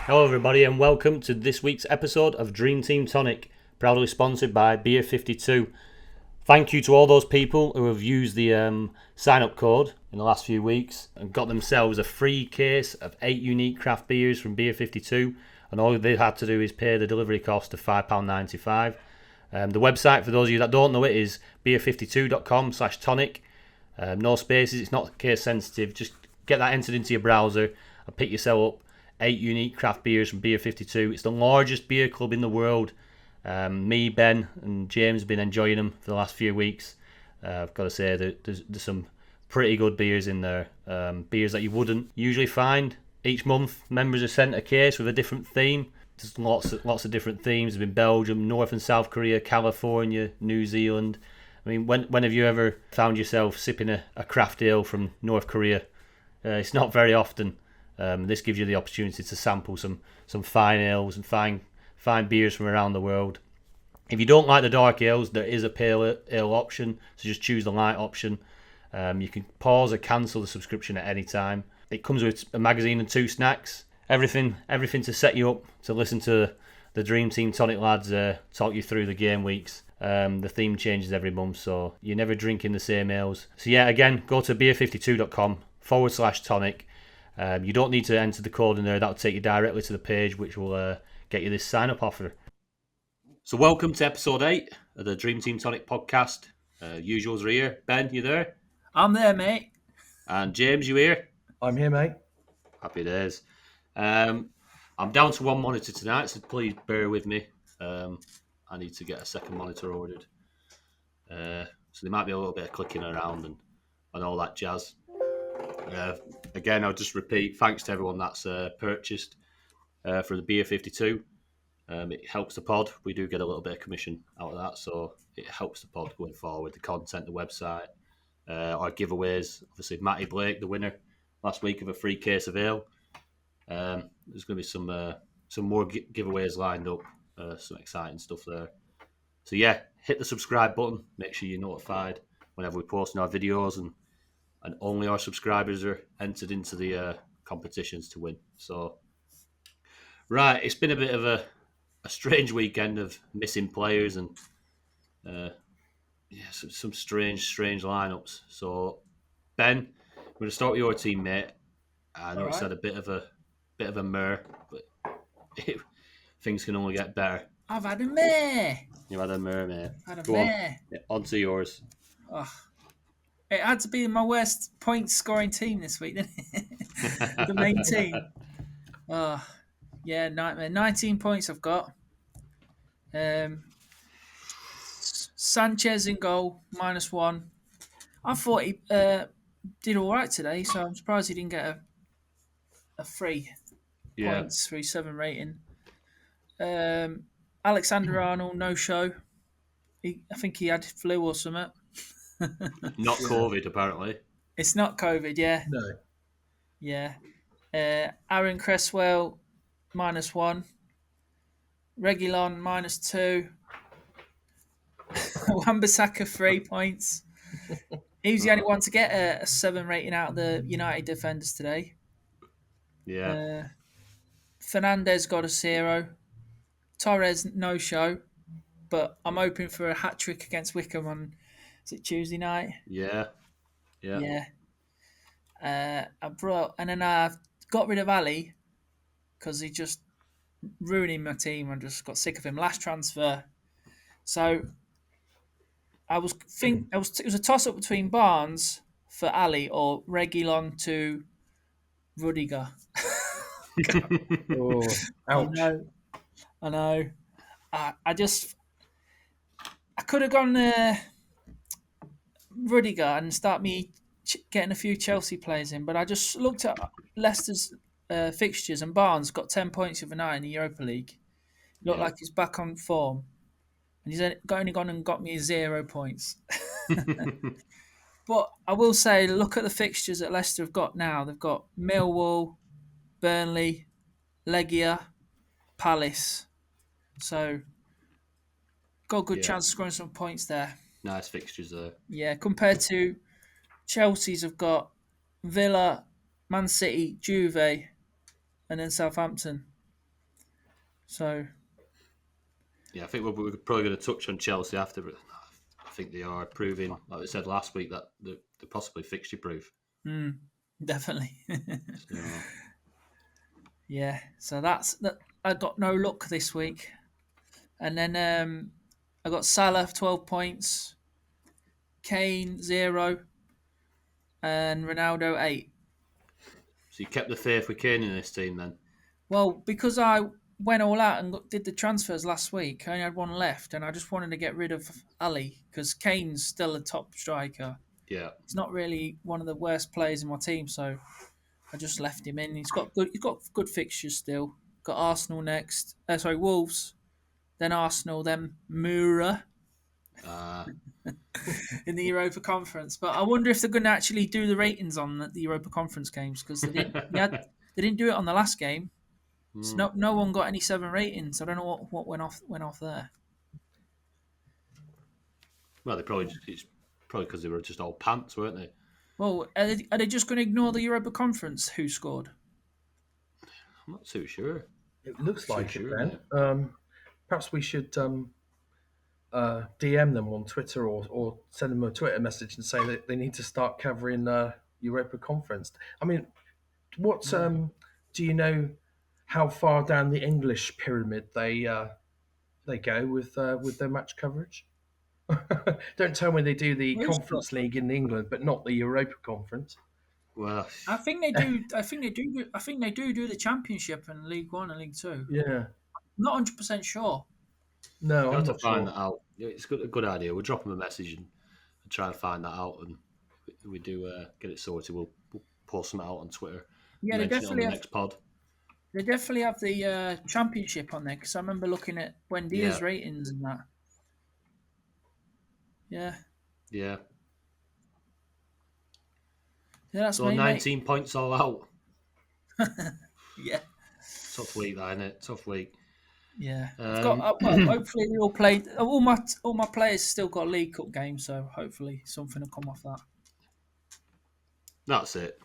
Hello, everybody, and welcome to this week's episode of Dream Team Tonic, proudly sponsored by Beer 52. Thank you to all those people who have used the sign-up code in the last few weeks and got themselves a free case of 8 unique craft beers from Beer 52, and all they had to do is pay the delivery cost of £5.95. The website, for those of you that don't know it, is beer52.com/tonic. No spaces, it's not case sensitive. Just get that entered into your browser and pick yourself up 8 unique craft beers from Beer 52. It's the largest beer club in the world. Me, Ben, and James have been enjoying them for the last few weeks. I've got to say that there's some pretty good beers in there. Beers that you wouldn't usually find. Each month, members are sent a case with a different theme. There's lots of different themes. There's been Belgium, North and South Korea, California, New Zealand. I mean, when have you ever found yourself sipping a craft ale from North Korea? It's not very often. This gives you the opportunity to sample some fine ales and fine beers from around the world. If you don't like the dark ales, there is a pale ale option, so just choose the light option. You can pause or cancel the subscription at any time. It comes with a magazine and 2 snacks. Everything to set you up to listen to the Dream Team Tonic lads talk you through the game weeks. The theme changes every month, so you're never drinking the same ales. So yeah, again, go to beer52.com/tonic. You don't need to enter the code in there. That'll take you directly to the page, which will get you this sign-up offer. So welcome to episode 8 of the Dream Team Tonic podcast. Usuals are here. Ben, you there? I'm there, mate. And James, you here? I'm here, mate. Happy days. I'm down to one monitor tonight, so please bear with me. I need to get a second monitor ordered. So there might be a little bit of clicking around and all that jazz. Again, I'll just repeat, thanks to everyone that's purchased for the Beer 52. It helps the pod. We do get a little bit of commission out of that, so it helps the pod going forward. The content, the website, our giveaways. Obviously, Matty Blake, the winner last week of a free case of ale. There's going to be some more giveaways lined up, some exciting stuff there. So yeah, hit the subscribe button. Make sure you're notified whenever we post our videos, and only our subscribers are entered into the competitions to win. So, right, it's been a bit of a strange weekend of missing players and some strange lineups. So, Ben, we're going to start with your team, mate. I know it's had a bit of a mare, but things can only get better. I've had a mare. You've had a mare, mate. Go mare. On to yours. Oh, it had to be my worst point scoring team this week, didn't it? The main team. Oh, yeah, nightmare. 19 points I've got. Sanchez in goal, -1. I thought he did all right today, so I'm surprised he didn't get a 3 points, 3.7 rating. Alexander-Arnold, no show. I think he had flu or something. Not COVID, apparently. It's not COVID, yeah. No. Yeah. Aaron Cresswell, -1. Reguilon, -2. Wan-Bissaka, 3 points. He was the only one to get a 7 rating out of the United defenders today. Yeah. Fernandez got a 0. Torres, no show. But I'm hoping for a hat-trick against Wickham on, is it Tuesday night? Yeah. And then I got rid of Ali because he just ruining my team. I just got sick of him. Last transfer. So it was a toss-up between Barnes for Ali or Reguilon to Rudiger. Oh, ouch. I know. I could have gone Rudiger and start me getting a few Chelsea players in, but I just looked at Leicester's fixtures, and Barnes got 10 points the other night in the Europa League. Looked like he's back on form, and he's only gone and got me 0 points. But I will say, look at the fixtures that Leicester have got now. They've got Millwall, Burnley, Legia, Palace. So, got a good chance of scoring some points there. Nice fixtures there. Yeah, compared to Chelsea's have got Villa, Man City, Juve, and then Southampton. So Yeah, I think we're probably going to touch on Chelsea after, but I think they are proving, like I said last week, that they're possibly fixture proof. definitely. So Yeah. So that's that. I got no luck this week, and then I got Salah 12 points, Kane 0, and Ronaldo 8. you kept the faith with Kane in this team then? Well, because I went all out and did the transfers last week, I only had one left, and I just wanted to get rid of Ali because Kane's still a top striker. Yeah. He's not really one of the worst players in my team, so I just left him in. He's got good fixtures still. Got Arsenal next. Wolves, then Arsenal, then Mura Uh, in the Europa Conference. But I wonder if they're going to actually do the ratings on the Europa Conference games because they didn't. They didn't do it on the last game. So no one got any 7 ratings. I don't know what went off there. well, it's probably because they were just all pants, weren't they? Well, are they just going to ignore the Europa Conference? Who scored? I'm not too sure. It looks Not like too it, sure, Ben. mate. Perhaps we should DM them on Twitter or send them a Twitter message and say that they need to start covering Europa Conference. I mean, what do you know? How far down the English pyramid they go with their match coverage? Don't tell me they do the Who's Conference League in England, but not the Europa Conference. Well, I think they do. I think they do. I think they do the Championship and League One and League Two. Yeah, Not 100% sure. no, got I'm to not find sure. that out. Yeah, it's a good idea. We'll drop them a message and try and find that out. And if we do get it sorted, we'll post them out on Twitter. Yeah, Mention it on the next pod. They definitely have the Championship on there because I remember looking at Buendia's Yeah. ratings and that. Yeah, Yeah. that's So me, 19 points all out. mate. Yeah, Tough week, that, innit? Tough week. yeah. I've got. Well, hopefully we all played. All my players still got League Cup games, so hopefully something will come off that. That's it.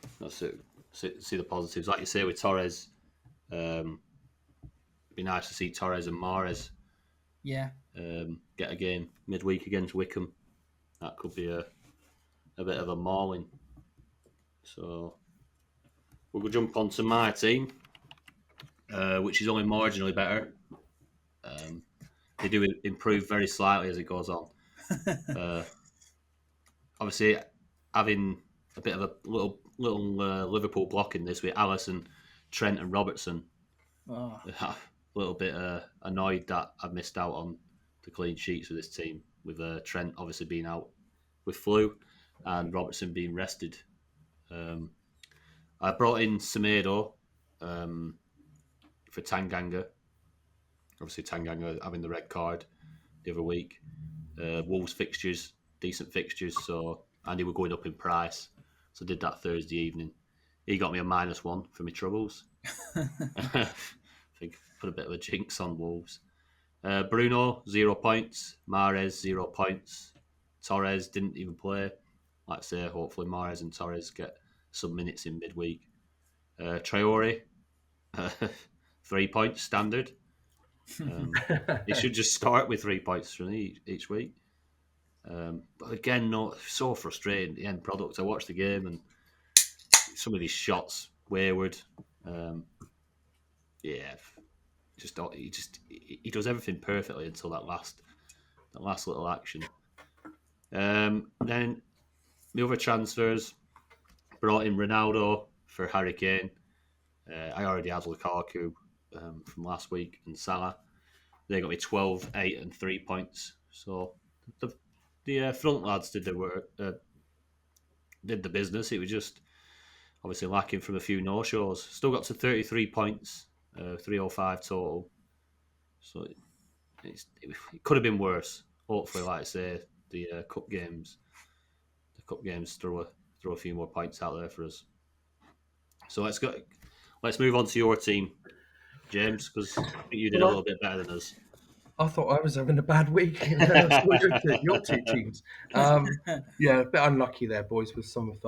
See the positives. Like you say with Torres, it'd be nice to see Torres and Mahrez Yeah. get a game midweek against Wickham. That could be a bit of a mauling. So we'll jump on to my team, which is only marginally better. They do improve very slightly as it goes on. Obviously, having a bit of a little Liverpool blocking this with Alisson, Trent, and Robertson. Oh. A little bit annoyed that I missed out on the clean sheets with this team, with Trent obviously being out with flu and Robertson being rested. I brought in Semedo for Tanganga. Obviously, Tanganga having the red card the other week. Wolves fixtures, decent fixtures, so and they were going up in price. So I did that Thursday evening. He got me a -1 for my troubles. I think put a bit of a jinx on Wolves. Bruno, 0 points. Mahrez, 0 points. Torres didn't even play. Like I say, hopefully Mahrez and Torres get some minutes in midweek. Traore, 3 points standard. He should just start with 3 points from each week. But again, so frustrating, the end product. I watched the game and some of these shots wayward. Yeah, he does everything perfectly until that last little action. Then the other transfers brought in Ronaldo for Harry Kane. I already had Lukaku from last week and Salah. They got me 12, 8 and 3 points. So the front lads did the work, did the business. It was just obviously lacking from a few no-shows. Still got to 33 points, 305 total. So it could have been worse. Hopefully, like I say, the cup games throw a few more points out there for us. So let's move on to your team, James, because I think you did a little bit better than us. I thought I was having a bad week. And then I saw your two teams. Yeah, a bit unlucky there, boys, with some of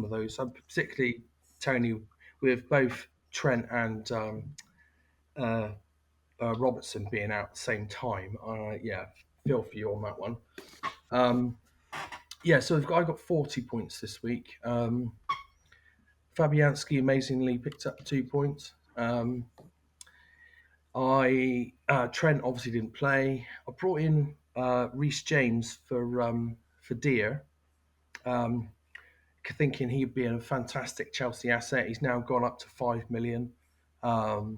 those. Particularly Tony with both Trent and Robertson being out at the same time, yeah, feel for you on that one. Yeah, so I got 40 points this week. Fabianski amazingly picked up 2 points. Trent obviously didn't play. I brought in Reece James for Deer, thinking he'd be a fantastic Chelsea asset. He's now gone up to 5 million, and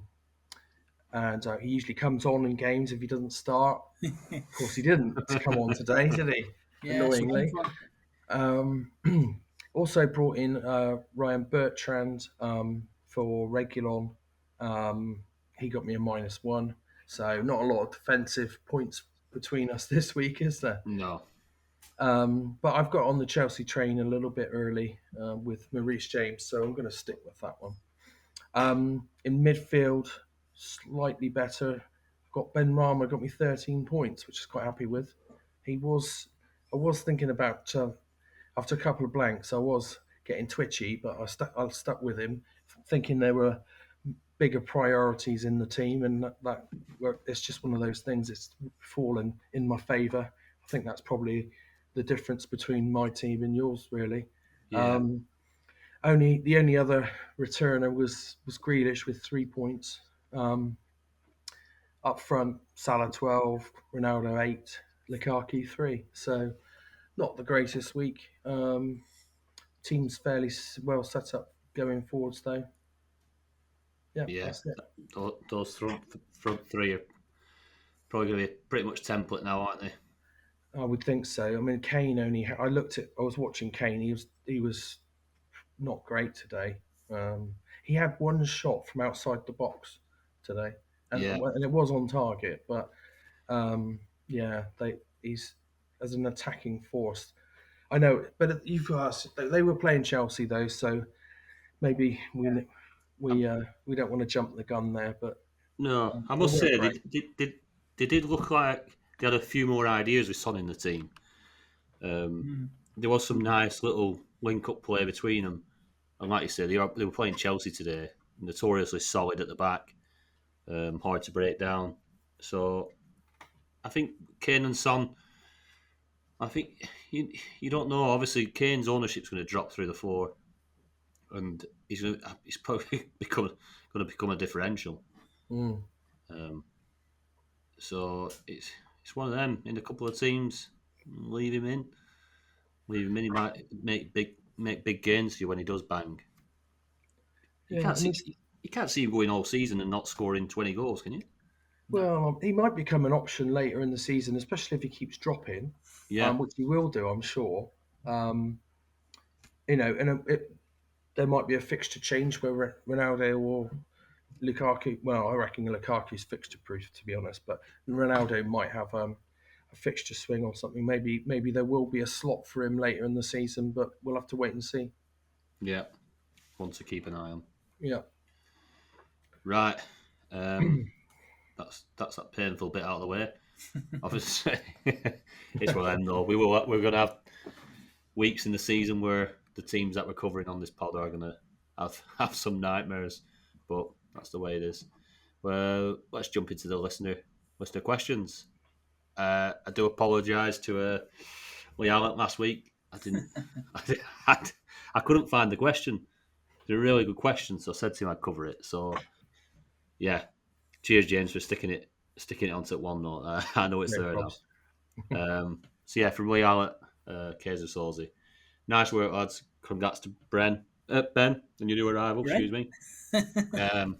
he usually comes on in games if he doesn't start. Of course, he didn't come on today, did he? Yeah, Annoyingly. strange one. Also brought in Ryan Bertrand for Regulon. He got me a -1. So not a lot of defensive points between us this week, is there? No. But I've got on the Chelsea train a little bit early with Maurice James, so I'm going to stick with that one. In midfield, slightly better. I've got Ben Rama, got me 13 points, which is quite happy with. I was thinking about after a couple of blanks, I was getting twitchy, but I stuck with him, thinking there were bigger priorities in the team, and that it's just one of those things. It's fallen in my favour. I think that's probably the difference between my team and yours, really. Yeah. The only other returner was Grealish with 3 points. Up front, Salah 12, Ronaldo 8, Lukaku 3. So not the greatest week. Team's fairly well set up going forwards, though. Yeah, Yeah. that's it. Those front three are probably going to be pretty much template now, aren't they? I would think so. I mean, Kane only. I was watching Kane. He was not great today. He had one shot from outside the box today, and Yeah. and it was on target. But yeah, he's as an attacking force. I know, but you've asked. They were playing Chelsea though, so maybe we don't want to jump the gun there. But No, I they must weren't say great. they did look like they had a few more ideas with Son in the team. There was some nice little link-up play between them, and like you said, they were playing Chelsea today, notoriously solid at the back, hard to break down. So I think Kane and Son. I think you don't know. Obviously, Kane's ownership's going to drop through the floor, and he's probably going to become a differential. Mm. Um, So it's one of them. In a couple of teams, leave him in. Leave him in. He might make big gains for you when he does bang. You Yeah, can't see you can't see him going all season and not scoring 20 goals, can you? well, he might become an option later in the season, especially if he keeps dropping, Yeah, which he will do, I'm sure. Um, there might be a fixture change where Ronaldo or Lukaku. Well, I reckon Lukaku's fixture proof, to be honest, but Ronaldo might have a fixture swing or something. Maybe there will be a slot for him later in the season, but we'll have to wait and see. yeah. One to keep an eye on. Yeah. Right. That's that painful bit out of the way. Obviously, it's one of them though. We're going to have weeks in the season where the teams that we're covering on this pod are going to have some nightmares, but that's the way it is. Well, let's jump into the listener questions. I do apologise to Lee Allen last week. I didn't. I couldn't find the question. They're a really good question, so I said to him I'd cover it. So yeah, cheers, James, for sticking it onto one note. I know it's No there probs. now. So yeah, from Lee Allen, Kaiser Solzy. Nice work, lads. Congrats to Ben, and your new arrival. Brent? Excuse me.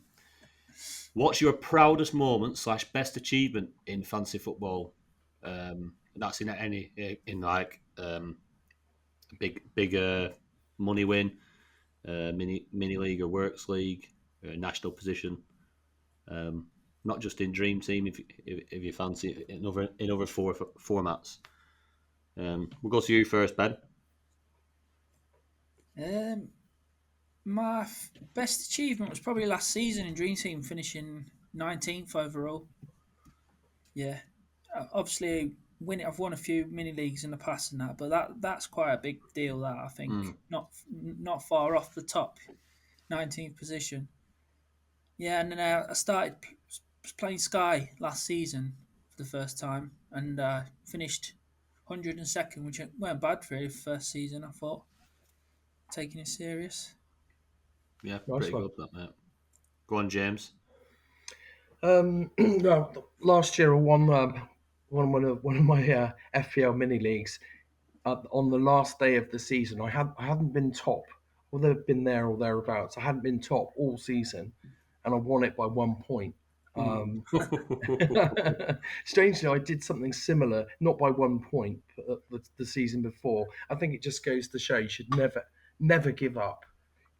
What's your proudest moment / best achievement in fantasy football? That's in any like big money win, mini league or works league, national position. Not just in Dream Team if you fancy it in other four formats. We'll go to you first, Ben. My best achievement was probably last season in Dream Team, finishing 19th overall. Yeah, obviously I've won a few mini leagues in the past and that, but that's quite a big deal. That I think not far off the top 19th position. Yeah, and then I started was playing Sky last season for the first time and finished 102nd, which weren't bad really for first season. I thought taking it serious. Yeah, Nice pretty one. good, that, mate. Go on, James. No, last year I won one of my FPL mini leagues. On the last day of the season, I hadn't been top, although I've been there or thereabouts. I hadn't been top all season, and I won it by 1 point. Strangely, I did something similar, not by 1 point, but the season before. I think it just goes to show you should never give up.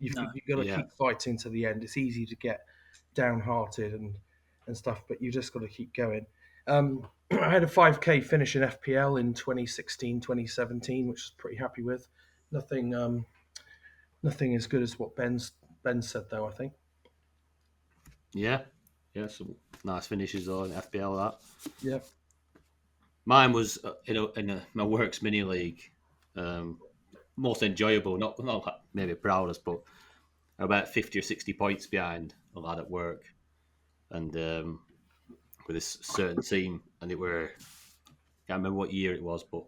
No. You've got to Yeah. keep fighting to the end. It's easy to get downhearted and stuff, but you just got to keep going. I had a 5k finish in FPL in 2016, 2017, which I was pretty happy with. Nothing as good as what Ben said, though, I think. Yeah, some nice finishes though in FPL. That Yeah. mine was my works mini league. Most enjoyable, not maybe proudest, but about 50 or 60 points behind a lad at work, and with this certain team, and it were, can't remember what year it was, but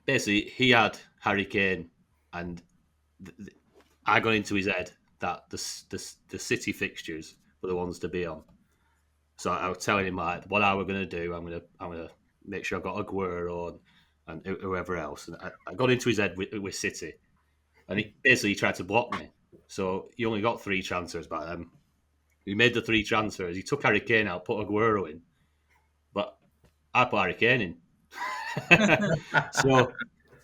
basically he had Harry Kane, and I got into his head that the City fixtures were the ones to be on. So I was telling him like what I were going to do. I'm gonna make sure I've got Aguero and whoever else. And I got into his head with City, and he basically tried to block me. So he only got 3 transfers by then. He made the 3 transfers. He took Harry Kane out, put Aguero in, but I put Harry Kane in. So,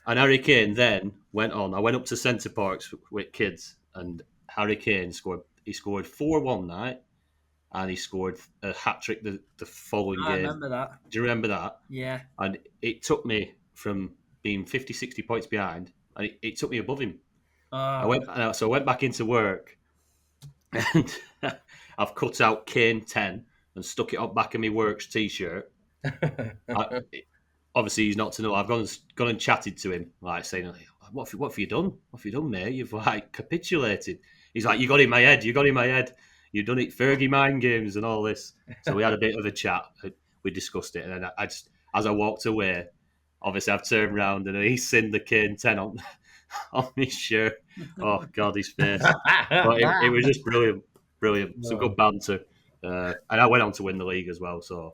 and Harry Kane then went on. I went up to Centre Parks with kids, and Harry Kane scored. He scored 4 one night, and he scored a hat trick the following I game. remember that. Do you remember that? Yeah. And it took me from being 50, 60 points behind, and it took me above him. I went back into work, and I've cut out Kane 10 and stuck it on back of my works t-shirt. Obviously, he's not to know. I've gone and chatted to him, like saying, "What have you done? What have you done, mate? You've like capitulated." He's like, "You got in my head. You got in my head. You've done it, Fergie mind games and all this." So we had a bit of a chat. We discussed it, and then I just, as I walked away, obviously I've turned around and he's seen the Kane 10 on his shirt. Oh God, his face! But it was just brilliant. Some good banter, and I went on to win the league as well. So.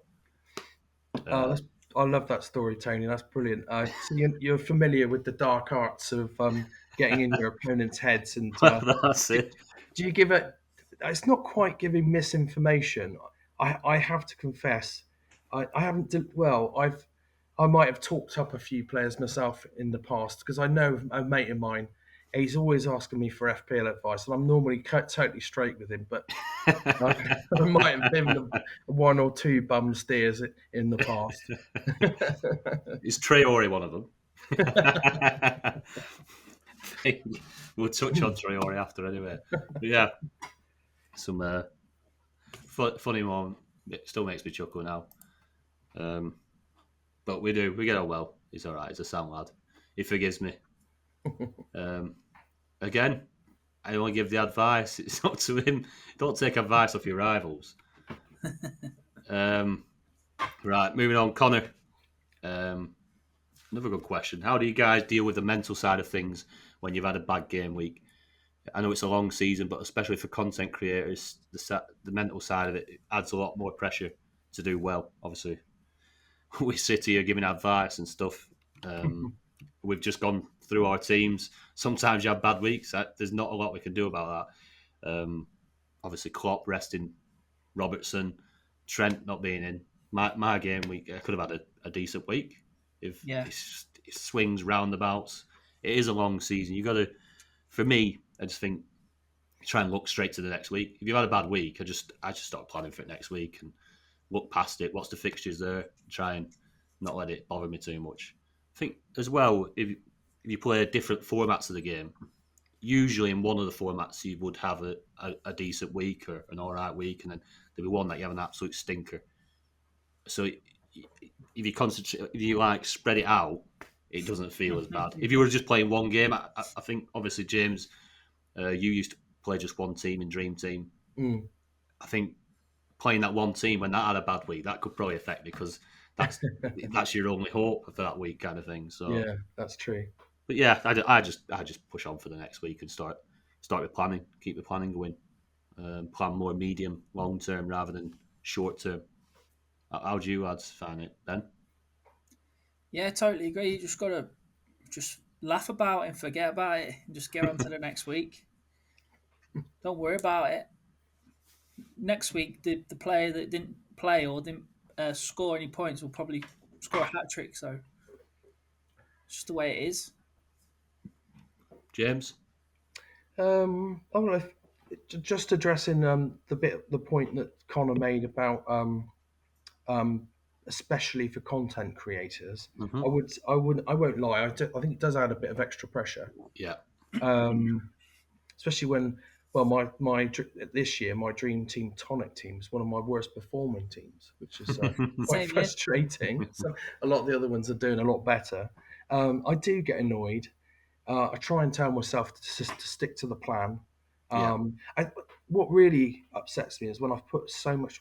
I love that story, Tony. That's brilliant. So you're familiar with the dark arts of getting in your opponent's heads, and That's it. do you give it? It's not quite giving misinformation. I have to confess, I haven't. I might have talked up a few players myself in the past because I know a mate of mine. He's always asking me for FPL advice, and I'm normally totally straight with him. But I might have been 1 or 2 bum steers in the past. Is Traore one of them? We'll touch on Traore after anyway. But yeah, some funny moment. It still makes me chuckle now. But we get on well. He's all right. He's a sound lad. He forgives me. Again, I only give the advice. It's up to him. Don't take advice off your rivals. Right, moving on. Connor, another good question. How do you guys deal with the mental side of things when you've had a bad game week? I know it's a long season, but especially for content creators, the mental side of it adds a lot more pressure to do well. Obviously, we sit here giving advice and stuff. We've just gone through our teams. Sometimes you have bad weeks. There's not a lot we can do about that. Obviously, Klopp resting Robertson, Trent not being in. My game week, I could have had a decent week if it swings roundabouts. It is a long season. You got to, for me, I just think try and look straight to the next week. If you've had a bad week, I just start planning for it next week and look past it. What's the fixtures there? Try and not let it bother me too much. I think as well, if you play different formats of the game, usually in one of the formats you would have a decent week or an all right week, and then there'll be one that you have an absolute stinker. So if you concentrate, if you like spread it out, it doesn't feel as bad. If you were just playing one game, I think obviously James, you used to play just one team in Dream Team. I think playing that one team when that had a bad week, that could probably affect me because that's your only hope for that week, kind of thing. So Yeah, that's true. but yeah, I just push on for the next week and start with planning, keep the planning going, plan more medium, long term rather than short term. How do you lads find it, Ben? Yeah, totally agree. You just gotta just laugh about it and forget about it and just get on to the next week. Don't worry about it. Next week, the player that didn't play or didn't score any points will probably score a hat trick. So it's just the way it is. James? I want to just addressing the point that Connor made about especially for content creators. Mm-hmm. I won't lie. I think it does add a bit of extra pressure, Yeah. especially when this year my dream team Tonic team is one of my worst performing teams, which is quite Same here. frustrating. So a lot of the other ones are doing a lot better. I do get annoyed. I try and tell myself to stick to the plan. Yeah. What really upsets me is when I put so much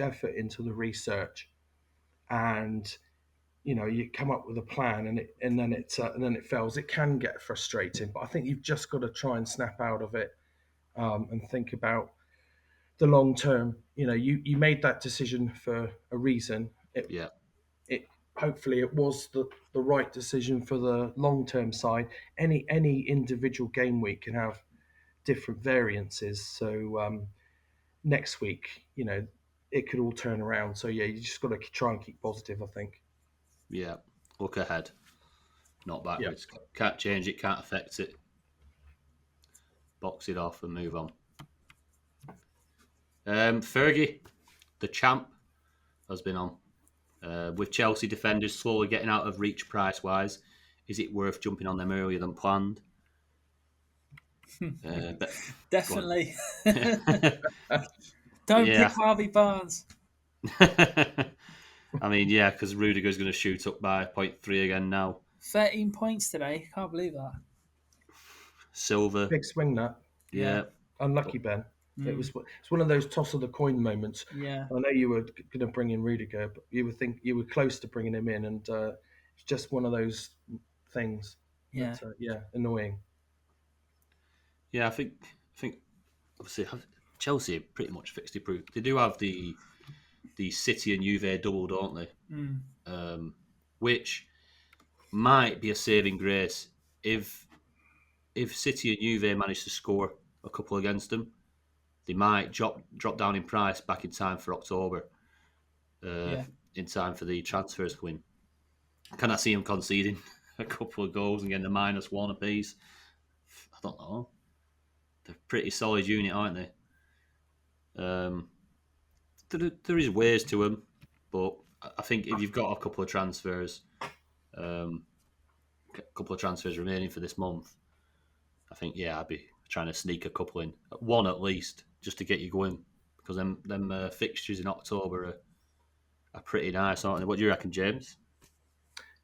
effort into the research, and you come up with a plan and then it fails. It can get frustrating, but I think you've just got to try and snap out of it and think about the long term. You made that decision for a reason. Yeah. It hopefully it was the right decision for the long term side. Any individual game week can have different variances. So next week, it could all turn around. So yeah, you just got to try and keep positive, I think. Yeah. Look ahead, not Yeah. backwards. Can't change it, can't affect it. Box it off and move on. Fergie, the champ, has been on. With Chelsea defenders slowly getting out of reach price-wise, is it worth jumping on them earlier than planned? Definitely. Don't Yeah. pick Harvey Barnes. I mean, yeah, because Rudiger's going to shoot up by 0.3 again now. 13 points today. Can't believe that. Silver. Big swing that. Yeah. Unlucky, Ben. It's one of those toss of the coin moments. Yeah. I know you were going to bring in Rudiger, but you were close to bringing him in, and it's just one of those things. Yeah. That, annoying. Yeah, I think obviously Chelsea pretty much fixed it proof. They do have the City and Juve double, don't they? Which might be a saving grace if City and Juve manage to score a couple against them. They might drop down in price back in time for October, in time for the transfers to win. Can I see them conceding a couple of goals and getting a -1 apiece? I don't know. They're a pretty solid unit, aren't they? There is ways to them, but I think if you've got a couple of transfers remaining for this month, I think I'd be trying to sneak a couple in, one at least, just to get you going, because them fixtures in October are pretty nice, aren't they? What do you reckon, James?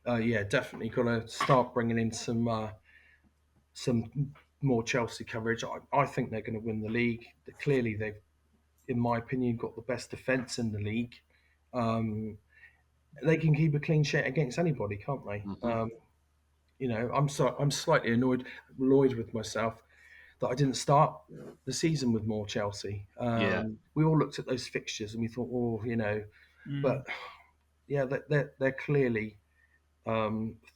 Yeah, definitely got to start bringing in some more Chelsea coverage. I think they're going to win the league. Clearly, they've, in my opinion, got the best defence in the league. They can keep a clean sheet against anybody, can't they? Mm-hmm. I'm slightly annoyed with myself that I didn't start the season with more Chelsea. We all looked at those fixtures and we thought, but yeah, they're clearly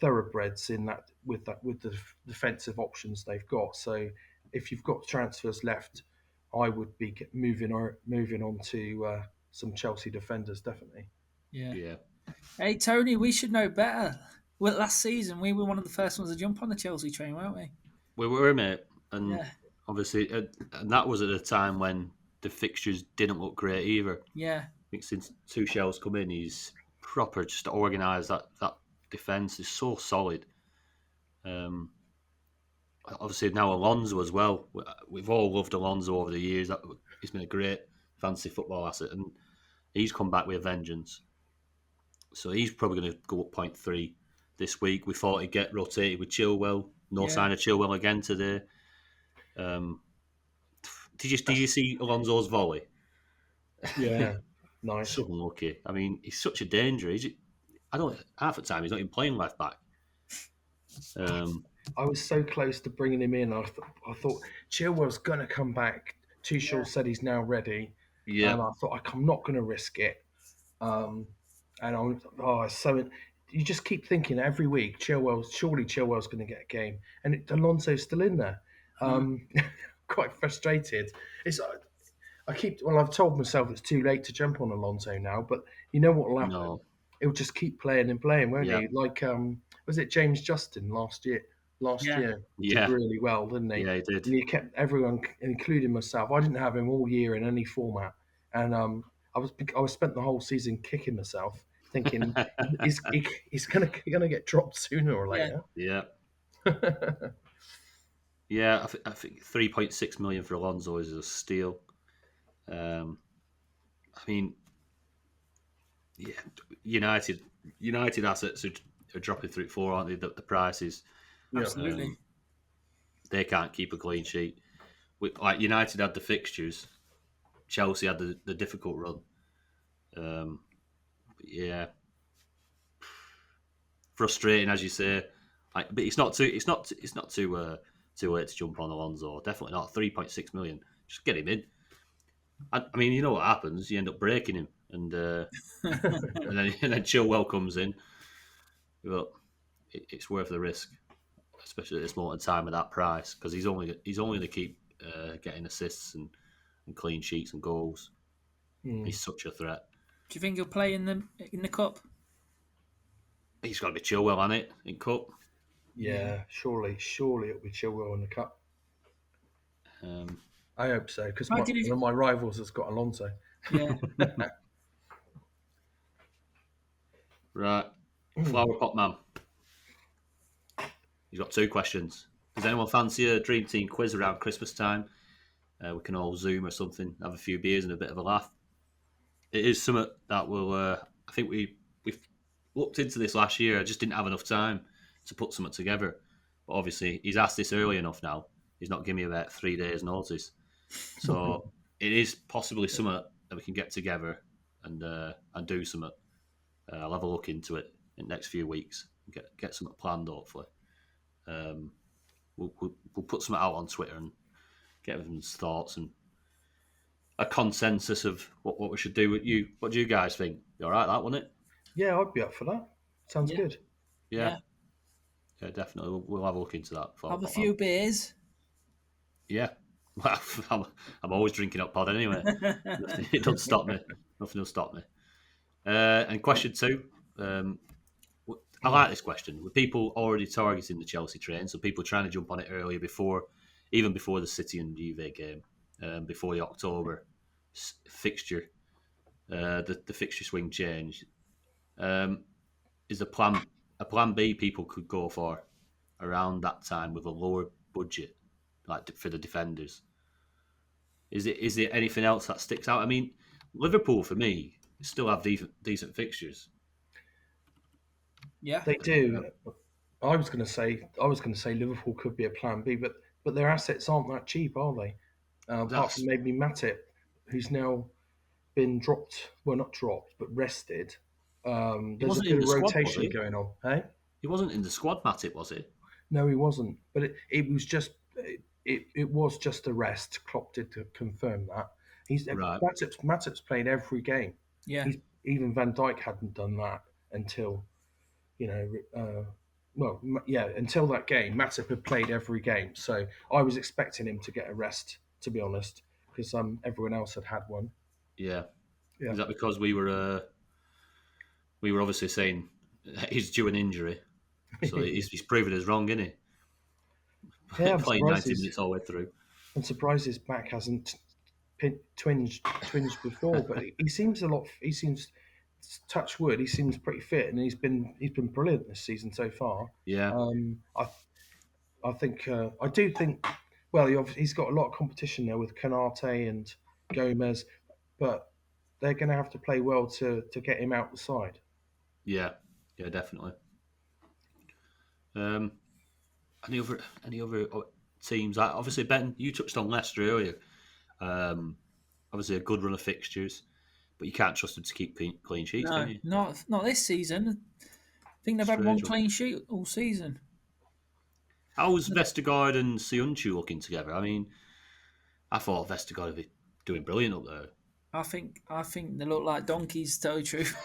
thoroughbreds in that with the defensive options they've got. So if you've got transfers left, I would be moving on to some Chelsea defenders, definitely. Yeah. Hey, Tony, we should know better. Well, last season, we were one of the first ones to jump on the Chelsea train, weren't we? We were, mate. And obviously, and that was at a time when the fixtures didn't look great either. Yeah. I think since Tuchel's come in, he's proper just organised that defence is so solid. Obviously, now Alonso as well. We've all loved Alonso over the years. He's been a great fantasy football asset, and he's come back with a vengeance. So he's probably going to go up 0.3 this week. We thought he'd get rotated with Chilwell. No sign of Chilwell again today. Did you see Alonso's volley? Yeah, nice. So unlucky. I mean, he's such a danger. I don't. Half the time he's not even playing left back. I was so close to bringing him in. I thought Chilwell's going to come back. Tuchel Yeah. said he's now ready, Yeah, and I thought I'm not going to risk it. Um, and so you just keep thinking every week, surely Chilwell's going to get a game, and Alonso's still in there. Um, quite frustrated. It's I've told myself it's too late to jump on Alonso now, but you know what will happen? no, He'll just keep playing and playing, won't yeah, he? Like was it James Justin last year? Last Yeah. year did yeah, really well, didn't he? yeah. He did. And he kept everyone, including myself. I didn't have him all year in any format, and I was spent the whole season kicking myself, thinking he's gonna get dropped sooner or Yeah. later. Yeah, yeah. I think 3.6 million for Alonso is a steal. I mean, yeah, United assets are dropping through four, aren't they? The prices. Yeah, Absolutely. They can't keep a clean sheet. Like United had the fixtures, Chelsea had the difficult run. But yeah, frustrating as you say. Like, but it's not too late to jump on Alonso. Definitely not. 3.6 million. Just get him in. I mean, you know what happens? You end up breaking him, and and then Chilwell comes in. But it's worth the risk, especially at this moment in time at that price, because he's only going to keep getting assists and clean sheets and goals. He's such a threat. Do you think he'll play in the cup? He's got to be Chilwell on it in cup. yeah. Surely it'll be Chilwell in the cup. Um, I hope so, because Why one did he? of my rivals has got Alonso. Yeah. right, Flower Pot Man. He's got two questions. Does anyone fancy a Dream Team quiz around Christmas time? We can all Zoom or something, have a few beers and a bit of a laugh. It is something that will. I think we've looked into this last year. I just didn't have enough time to put something together. But obviously, he's asked this early enough now. He's not giving me about 3 days' notice. So it is possibly something that we can get together and do something. I'll have a look into it in the next few weeks. Get something planned, hopefully. We'll put something out on Twitter and get everyone's thoughts and a consensus of what we should do with you. What do you guys think? You all right, that, wasn't it? Yeah, I'd be up for that. Sounds Yeah. good. Yeah. Yeah, definitely. We'll have a look into that. Have a few beers. Yeah. Well, I'm always drinking up pod anyway. It doesn't stop me. Nothing will stop me. And question two. I like this question. With people already targeting the Chelsea train, so people trying to jump on it earlier even before the City and Juve game, before the October fixture, the fixture swing change. Is a plan B people could go for around that time with a lower budget, like for the defenders? Is it anything else that sticks out? I mean, Liverpool for me still have decent fixtures. Yeah. They do. I was going to say Liverpool could be a plan B, but their assets aren't that cheap, are they? Apart That's from maybe Matip, who's now been dropped. Well, not dropped, but rested. he There's a wasn't in bit the of squad, was rotation he? going on. Hey, He wasn't in the squad, Matip, was he? no, he wasn't. But it was just it was just a rest. Klopp did to confirm that. Right. Matip's played every game. Yeah. Even Van Dijk hadn't done that until you know, until that game, Matip had played every game. So I was expecting him to get a rest, to be honest, because everyone else had one. Yeah. Yeah, Is that because we were obviously saying he's due an injury, so he's proven us wrong, isn't he? yeah. Playing 90 minutes all the way through. I'm surprised his back hasn't twinged before, but he seems a lot. He seems touch wood. He seems pretty fit, and he's been brilliant this season so far. Yeah. I do think. Well, he's got a lot of competition there with Canate and Gomez, but they're going to have to play well to get him out the side. Yeah. Yeah, definitely. Um, any other teams? Obviously, Ben, you touched on Leicester earlier. Obviously, a good run of fixtures. But you can't trust them to keep clean sheets, can No, you? not this season. I think they've had one Strange one. clean sheet all season. How's Vestergaard and Sionchu looking together? I mean, I thought Vestergaard would be doing brilliant up there. I think they look like donkeys, to tell you the truth.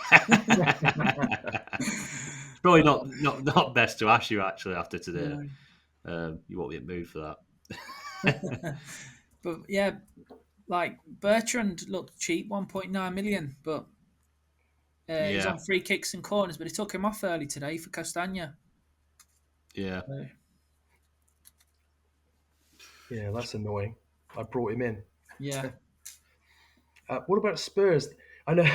It's probably not best to ask you actually after today. No. You won't be in the mood for that. But yeah, like Bertrand looked cheap, 1.9 million, but he's Yeah, on free kicks and corners. But he took him off early today for Castagna. yeah, So, Yeah, that's annoying. I brought him in. yeah, What about Spurs? I know.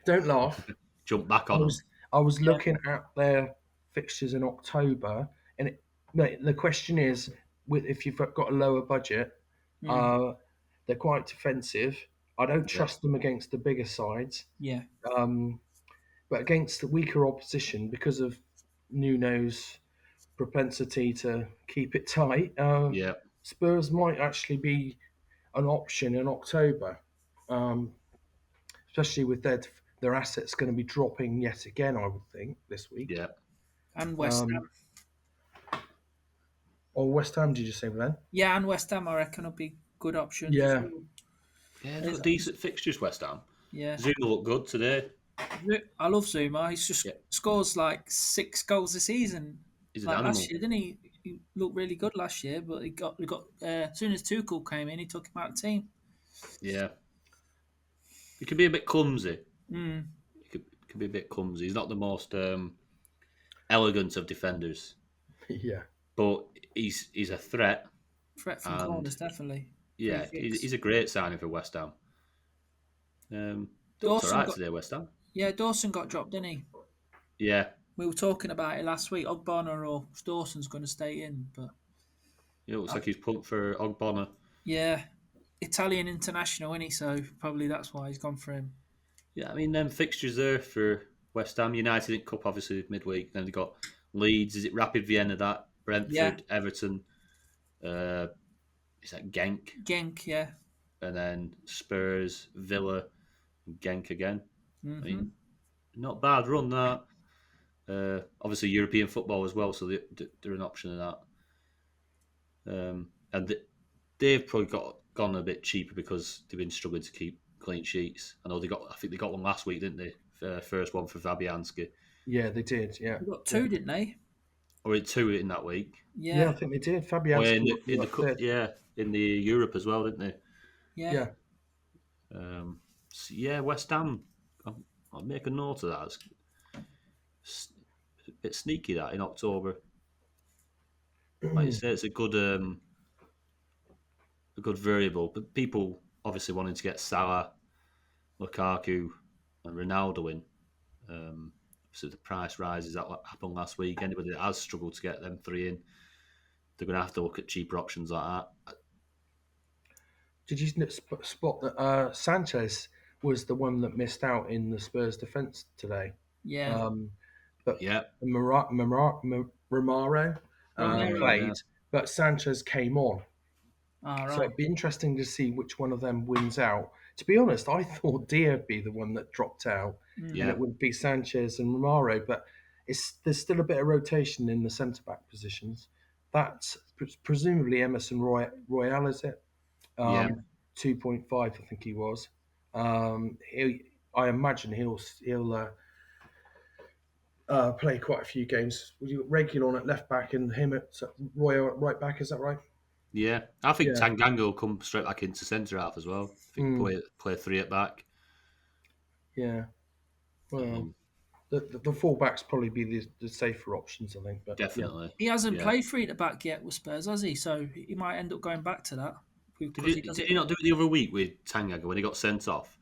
Don't laugh. jump back I on them. was I was Yeah. looking at their fixtures in October, and the question is, if you've got a lower budget, Mm. they're quite defensive. I don't Yeah, trust them against the bigger sides, Yeah, but against the weaker opposition, because of Nuno's propensity to keep it tight, yeah, Spurs might actually be an option in October, um, especially with their assets going to be dropping yet again. I would think this week. yeah. and West Um, Ham. or West Ham, did you say then? Yeah, and West Ham, I reckon, will be good options as Yeah, well. Yeah, they've There's- got decent fixtures, West Ham. Yeah, Zuma looked good today. I love Zuma. He's just Yeah, scores like 6 goals a season. he's an Like animal. last year, didn't he? He looked really good last year, but he got as soon as Tuchel came in, he took him out of the team. Yeah. He can be a bit clumsy. Mm. He can be a bit clumsy. He's not the most elegant of defenders, yeah. but he's a threat. Threat from And corners, definitely. yeah, Free kicks. he's a great signing for West Ham. Looked all Dawson right got today, West Ham. Dawson got dropped, didn't he? Yeah, We were talking about it last week. Ogbonna or Dawson's going to stay in, but it looks like he's pumped for Ogbonna. yeah, Italian international, isn't he? So probably that's why he's gone for him. Yeah, I mean, them fixtures there for West Ham. United in Cup, obviously, midweek. Then they got Leeds. Is it Rapid Vienna, that? Brentford, Yeah. Everton. Is that Genk? Genk, yeah. And then Spurs, Villa, and Genk again. Hmm. I mean, not bad run, that. Obviously, European football as well, so they're an option in that. And they've probably gone a bit cheaper because they've been struggling to keep clean sheets. I think they got one last week, didn't they? First one for Fabianski. Yeah, they did. Yeah. They got two, didn't they? Or in two in that week. Yeah, I Yeah, think they did. Or Fabianski in the cup, yeah, in the Europe as well, didn't they? yeah. Yeah. So yeah, West Ham. I'll make a note of that. It's a bit sneaky that in October. Like you say, it's a good variable. But people obviously wanting to get Salah, Lukaku, and Ronaldo in. So the price rises that happened last week. Anybody that has struggled to get them three in, they're going to have to look at cheaper options like that. Did you spot that Sanchez was the one that missed out in the Spurs defence today? Yeah. But Yeah, Romaro Romero, played, yeah. but Sanchez came on. All So right. it'd be interesting to see which one of them wins out. To be honest, I thought Dia would be the one that dropped out, and Yeah, it would be Sanchez and Romaro. But there's still a bit of rotation in the centre back positions. That's presumably Emerson Royale, is it? yeah. 2.5, I think he was. I imagine he'll play quite a few games. You regular on at left back and him at Royal at right back. Is that right? Yeah, I think Yeah. Tanganga will come straight back into centre half as well. I think play three at back. Yeah. Well, the fullbacks probably be the safer options, I think. But Definitely. He hasn't Yeah. played free at the back yet with Spurs, has he? So he might end up going back to that. Did he not do it the other week with Tanganga when he got sent off?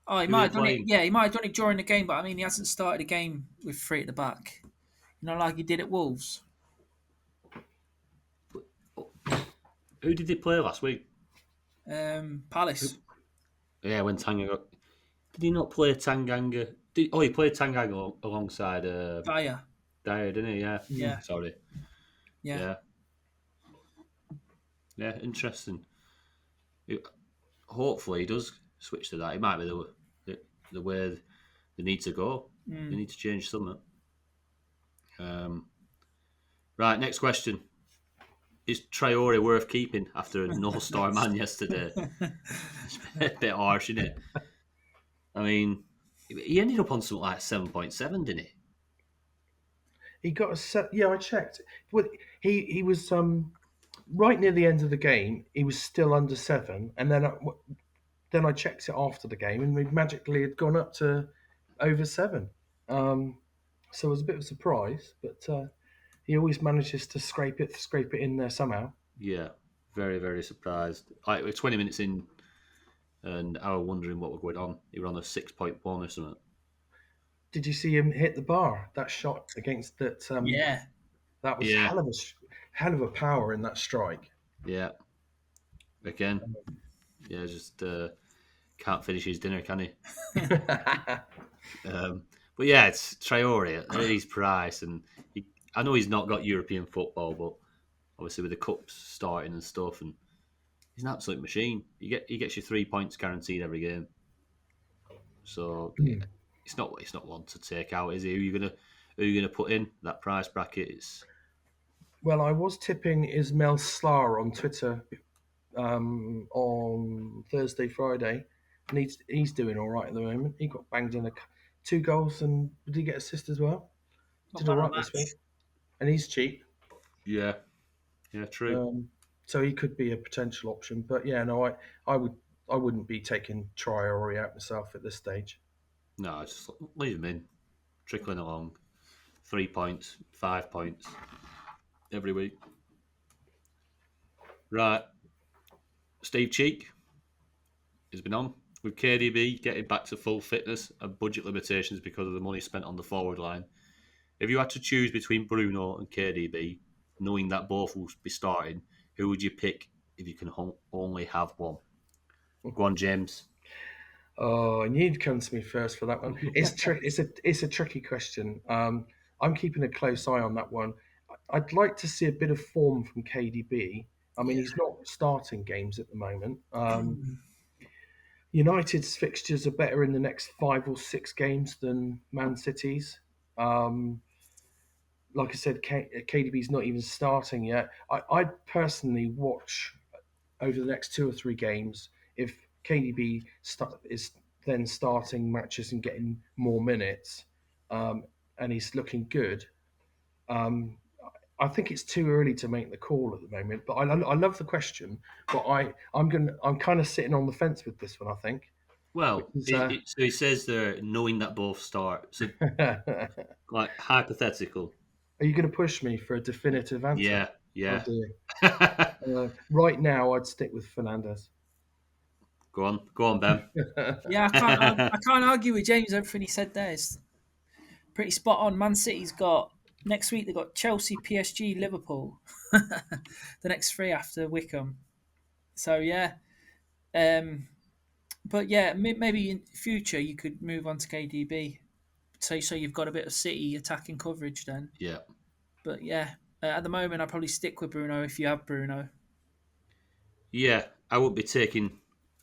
Oh, he Who might was have done it. playing? Yeah, he might have done it during the game, but I mean, he hasn't started a game with three at the back. You know, like he did at Wolves. Who did he play last week? Palace. Yeah, when Tanganga. Did he not play Tanganga? He played Tanganga alongside Dyer. Dyer, didn't he? Yeah. Yeah. Sorry. Yeah. Yeah, interesting. Hopefully he does switch to that. It might be the way they need to go. They need to change something. Right, next question. Is Traore worth keeping after a no-star man yesterday? It's a bit harsh, isn't it? I mean, he ended up on something like 7.7, didn't he? He got a set. Yeah, I checked. Well, he was right near the end of the game. He was still under 7, and then I checked it after the game, and we magically had gone up to over 7. So it was a bit of a surprise, but he always manages to scrape it in there somehow. Yeah, very, very surprised. Like, we're 20 minutes in, and I was wondering what was going on. He were on a 6.1 or something. Did you see him hit the bar? That shot against that. Yeah. That was Yeah. hell of a power in that strike. Yeah. Again. Yeah, just can't finish his dinner, can he? But yeah, it's Traore at his price, and I know he's not got European football, but obviously with the cups starting and stuff, and he's an absolute machine. He gets you 3 points guaranteed every game. So it's not one to take out, is he? Who are you gonna put in that price bracket? It's Well, I was tipping Ismail Slar on Twitter on Thursday, Friday, and he's doing all right at the moment. He got banged in 2 goals, and did he get assist as well? Not Did bad all on right that. this week, and he's cheap, yeah, true. so he could be a potential option. But yeah, no, I wouldn't be taking Traore out myself at this stage. No, just leave him in, trickling along. 3 points, 5 points every week. Right, Steve Cheek has been on with KDB getting back to full fitness and budget limitations because of the money spent on the forward line. If you had to choose between Bruno and KDB, knowing that both will be starting, who would you pick if you can only have one? Go on, James. Oh, I knew you'd come to me first for that one. It's a tricky question. I'm keeping a close eye on that one. I'd like to see a bit of form from KDB. I mean, he's not starting games at the moment. United's fixtures are better in the next 5 or 6 games than Man City's. Like I said, KDB's not even starting yet. I'd personally watch over the next 2 or 3 games if KDB is then starting matches and getting more minutes, and he's looking good. I think it's too early to make the call at the moment, but I love the question. But I'm kind of sitting on the fence with this one. I think. Well, Is, so he says there, knowing that both start. So, like, hypothetical. Are you going to push me for a definitive answer? Yeah. Right now, I'd stick with Fernandez. Go on, Ben. Yeah, I can't argue with James. Everything he said there is pretty spot on. Man City's got next week. They've got Chelsea, PSG, Liverpool. The next 3 after Wickham. So yeah, but yeah, maybe in future you could move on to KDB. So you've got a bit of City attacking coverage then. Yeah. But yeah, at the moment I'd probably stick with Bruno if you have Bruno. Yeah, I would be taking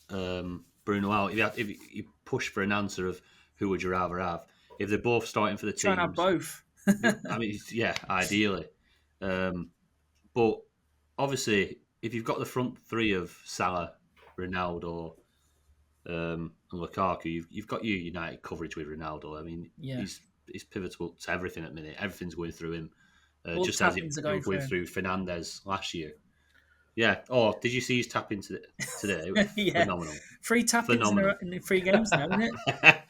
Bruno out. If you push for an answer of who would you rather have, if they're both starting for the teams, Try and have both. I mean, yeah, ideally. But obviously, if you've got the front 3 of Salah, Ronaldo, and Lukaku, you've got your United coverage with Ronaldo. I mean, Yeah. he's pivotal to everything at the minute. Everything's going through him, Just as it went through Fernandez last year. Yeah. Oh, did you see his tapping today? It was Yeah. phenomenal. 3 tappings in the 3 games now, isn't it?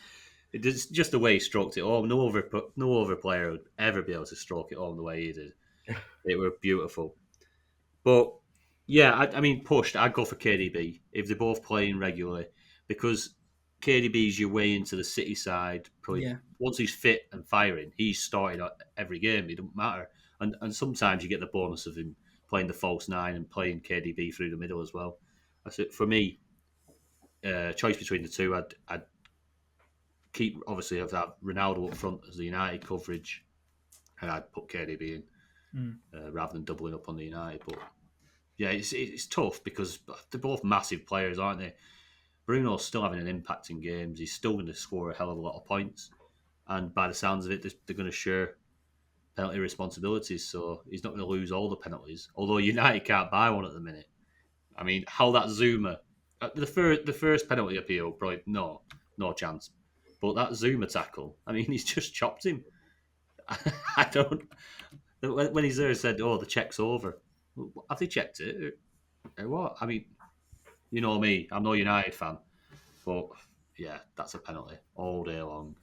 It's just the way he stroked it home. No other player would ever be able to stroke it home the way he did. It were beautiful. But yeah, I mean, pushed. I'd go for KDB if they're both playing regularly, because KDB's your way into the City side. Probably once he's fit and firing, he's starting every game. It doesn't matter. And sometimes you get the bonus of him playing the false 9 and playing KDB through the middle as well. That's it for me. Choice between the two. I'd keep, obviously, have that Ronaldo up front as the United coverage, and I'd put KDB in rather than doubling up on the United. But yeah, it's tough because they're both massive players, aren't they? Bruno's still having an impact in games. He's still going to score a hell of a lot of points. And by the sounds of it, they're going to share penalty responsibilities. So he's not going to lose all the penalties. Although United can't buy one at the minute. I mean, how that Zuma, the first penalty appeal, probably no chance. But that Zuma tackle, I mean, he's just chopped him. I don't. When he's there, he said, "Oh, the check's over." Have they checked it? Or what? I mean, you know me. I'm no United fan, but yeah, that's a penalty all day long.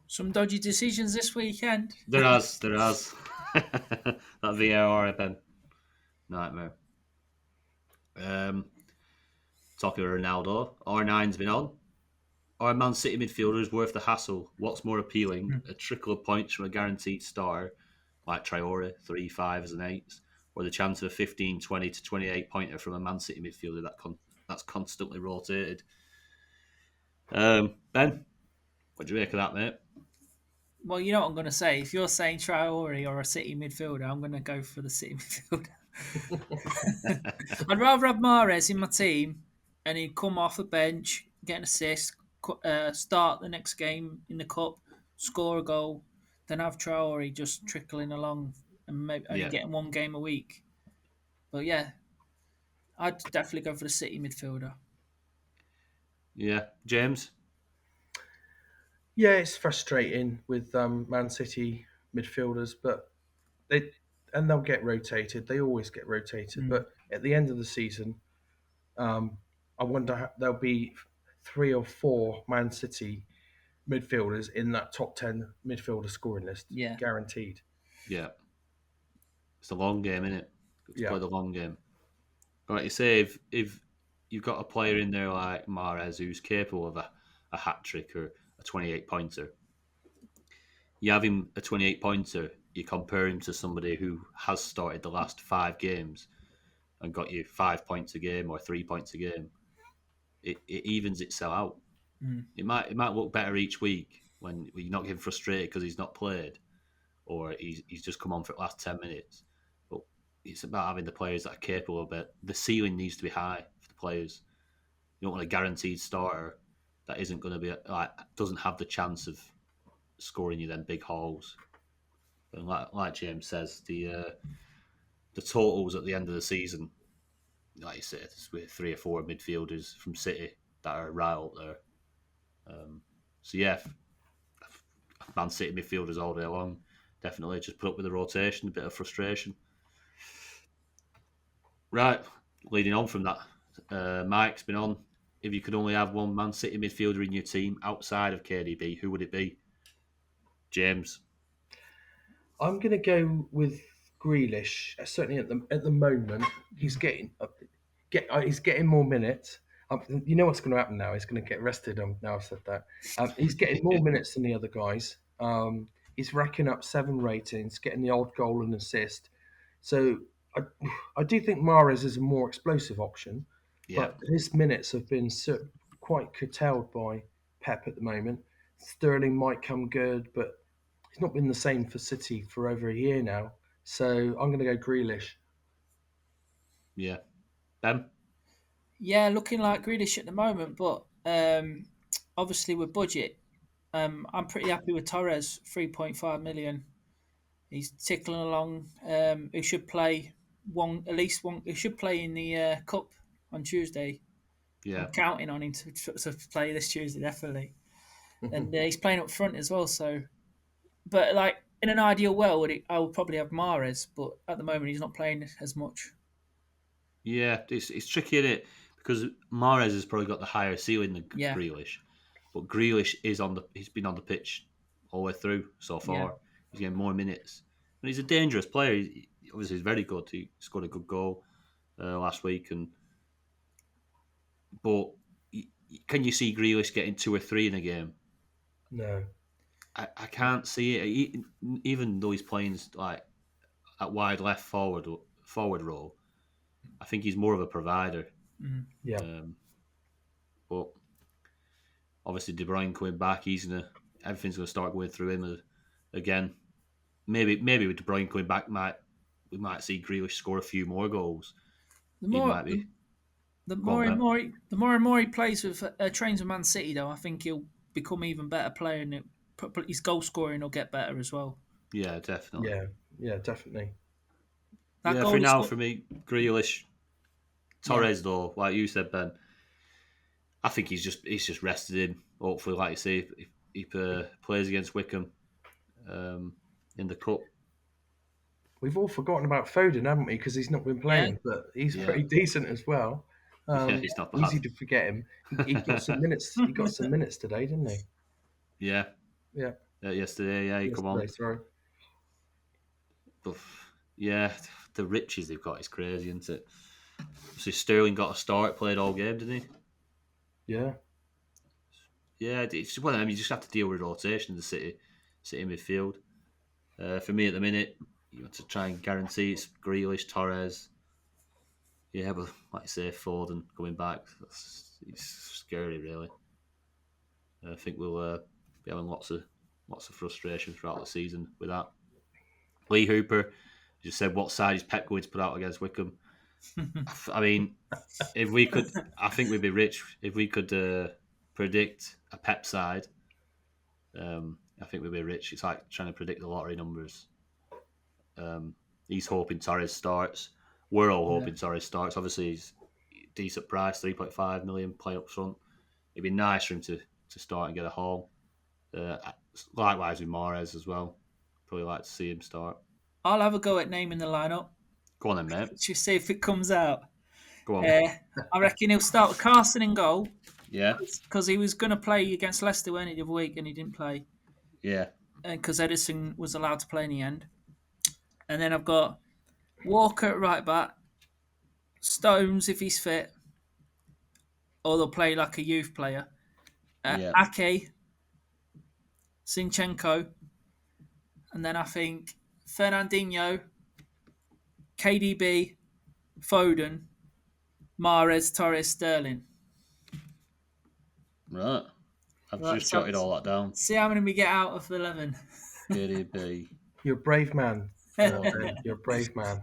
Some dodgy decisions this weekend. There has. That VAR then nightmare. Talking of Ronaldo, R9's been on. Are Man City midfielders worth the hassle? What's more appealing? A trickle of points from a guaranteed star like Traore, 3 5s and 8s, or the chance of a 15, 20 to 28 pointer from a Man City midfielder that's constantly rotated? Ben, what do you make of that, mate? Well, you know what I'm going to say. If you're saying Traore or a City midfielder, I'm going to go for the City midfielder. I'd rather have Mahrez in my team and he'd come off the bench, get an assist, start the next game in the cup, score a goal, than have Traore just trickling along and maybe only getting one game a week. But yeah, I'd definitely go for the City midfielder. Yeah, James? Yeah, it's frustrating with Man City midfielders, but they'll get rotated. They always get rotated. But at the end of the season, I wonder there'll be 3 or 4 Man City midfielders in that top 10 midfielder scoring list. Yeah, guaranteed. Yeah, it's a long game, isn't it? It's Yeah. play the long game. But like you say, if you've got a player in there like Mahrez who's capable of a hat trick or a 28 pointer, you have him a 28 pointer, you compare him to somebody who has started the last 5 games and got you 5 points a game or 3 points a game, it evens itself out. It might look better each week when you're not getting frustrated because he's not played or he's just come on for the last 10 minutes. But it's about having the players that are capable of it. The ceiling needs to be high for the players. You don't want a guaranteed starter that isn't going to be doesn't have the chance of scoring you them big hauls. And like James says, the totals at the end of the season, like you said, with 3 or 4 midfielders from City that are right up there. So yeah, Man City midfielders all day long. Definitely just put up with the rotation, a bit of frustration. Right, leading on from that, Mike's been on. If you could only have one Man City midfielder in your team outside of KDB, who would it be? James? I'm going to go with Grealish. Certainly at the moment, he's getting more minutes. You know what's going to happen now? He's going to get rested. Now I've said that. He's getting more minutes than the other guys. He's racking up 7 ratings, getting the odd goal and assist. So I do think Mahrez is a more explosive option, but his minutes have been quite curtailed by Pep at the moment. Sterling might come good, but he's not been the same for City for over a year now. So I'm going to go Grealish. Yeah. Ben? Yeah, looking like Grealish at the moment, but obviously with budget, I'm pretty happy with Torres, 3.5 million. He's tickling along. He should play at least one. He should play in the cup on Tuesday. Yeah. I'm counting on him to play this Tuesday definitely, and he's playing up front as well. So, but like in an ideal world, I would probably have Mahrez, but at the moment he's not playing as much. Yeah, it's tricky, isn't it? Because Mahrez has probably got the higher ceiling than Yeah. Grealish, but Grealish he's been on the pitch all the way through so far. Yeah. He's getting more minutes, and he's a dangerous player. Obviously, he's very good. He scored a good goal last week, but can you see Grealish getting 2 or 3 in a game? No, I can't see it. Even though he's playing like at wide left forward role, I think he's more of a provider. Yeah. But obviously, De Bruyne coming back, everything's gonna start going through him again. Maybe with De Bruyne coming back, we might see Grealish score a few more goals. The The Go on, more and more he plays with trains with Man City, though, I think he'll become even better player, and his goal scoring will get better as well. Yeah, definitely. Yeah, definitely. That Yeah, goal for he now, scored, for me, Grealish, Torres, though, like you said, Ben, I think he's just rested in. Hopefully, like you say, if he plays against Wickham in the cup. We've all forgotten about Foden, haven't we? Because he's not been yeah, playing, but he's Yeah, pretty decent as well. yeah, he's not Easy bad. to forget him. He got some minutes. He got some minutes today, didn't he? Yeah, Yeah, yesterday, yeah, he come on. yesterday. Sorry. But yeah, the riches they've got is crazy, isn't it? So Sterling got a start, played all game, didn't he? Yeah. Yeah, it's one of them. You just have to deal with rotation in the City midfield. For me at the minute, you want to try and guarantee it's Grealish, Torres. Yeah, but like you say, Foden coming back, it's scary, really. I think we'll be having lots of frustration throughout the season with that. Lee Hooper just said, "What side is Pep going to put out against Wickham?" I mean, if we could, I think we'd be rich if we could predict a Pep side. I think we'd be rich. It's like trying to predict the lottery numbers. He's hoping Torres starts. We're all hoping Torres starts. Obviously, he's a decent price, 3.5 million, play up front. It'd be nice for him to start and get a haul. Likewise with Mahrez as well. Probably like to see him start. I'll have a go at naming the lineup. Go on then, mate. Just see if it comes out. Go on. I reckon he'll start with Carson in goal Yeah, because he was going to play against Leicester when the other week and he didn't play yeah, because Edison was allowed to play in the end. And then I've got Walker at right back, Stones if he's fit, or they'll play like a youth player. yeah. Ake, Zinchenko, and then I think Fernandinho, KDB, Foden, Mahrez, Torres, Sterling. Right. I've Right, just jotted all that down. See how many we get out of 11. KDB. You're a brave man. Foden. You're a brave man.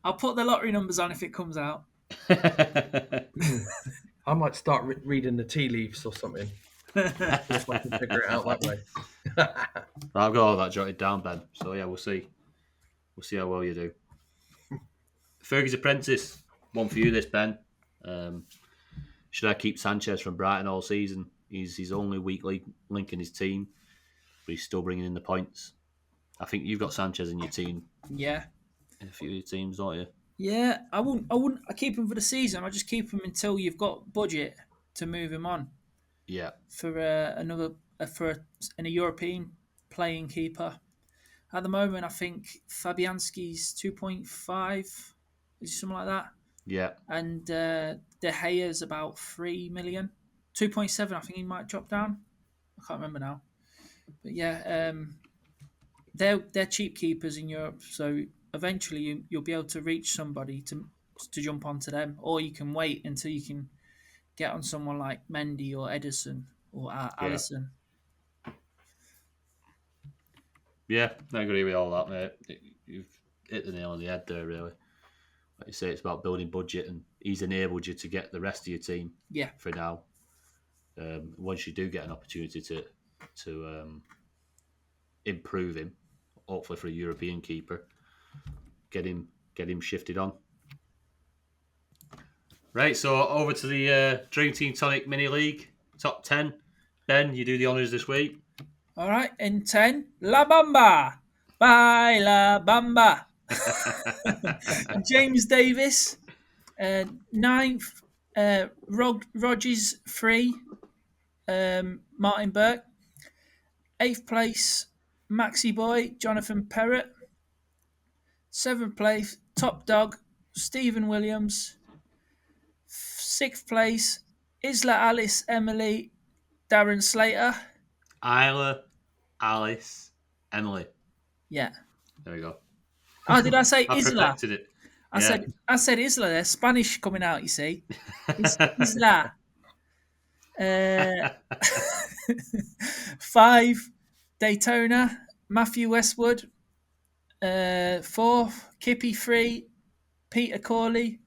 I'll put the lottery numbers on if it comes out. I might start reading the tea leaves or something. See if I can figure it out that way. I've got all that jotted down, Ben. So yeah, we'll see. We'll see how well you do. Fergie's apprentice. One for you, this Ben. Should I keep Sanchez from Brighton all season? He's his only weak link in his team, but he's still bringing in the points. I think you've got Sanchez in your team. Yeah. In a few of your teams, don't you? Yeah, I wouldn't keep him for the season. I just keep him until you've got budget to move him on Yeah. for a European playing keeper. At the moment, I think Fabianski's 2.5, is something like that, Yeah. and De Gea's about 3 million, 2.7. I think he might drop down. I can't remember now, but yeah, they're cheap keepers in Europe, so eventually you'll be able to reach somebody to jump onto them, or you can wait until you can get on someone like Mendy or Edison or Allison. Yeah, I agree with all that, mate. You've hit the nail on the head there, really. Like you say, it's about building budget, and he's enabled you to get the rest of your team. Yeah. For now, once you do get an opportunity to improve him, hopefully for a European keeper, get him shifted on. Right, so over to the Dream Team Tonic Mini League top 10. Ben, you do the honours this week. All right, in 10, La Bamba. Bye, La Bamba. James Davis. 9th, Rogers 3, Martin Burke. 8th place, Maxi Boy, Jonathan Perrott. 7th place, Top Dog, Stephen Williams. 6th place, Isla Alice Emily, Darren Slater. Isla, Alice, Emily. Yeah. There we go. Oh, did I say I Isla? perfected it. I said Isla there. Spanish coming out, you see. Isla. 5, Daytona, Matthew Westwood. 4th, Kippy 3, Peter Corley.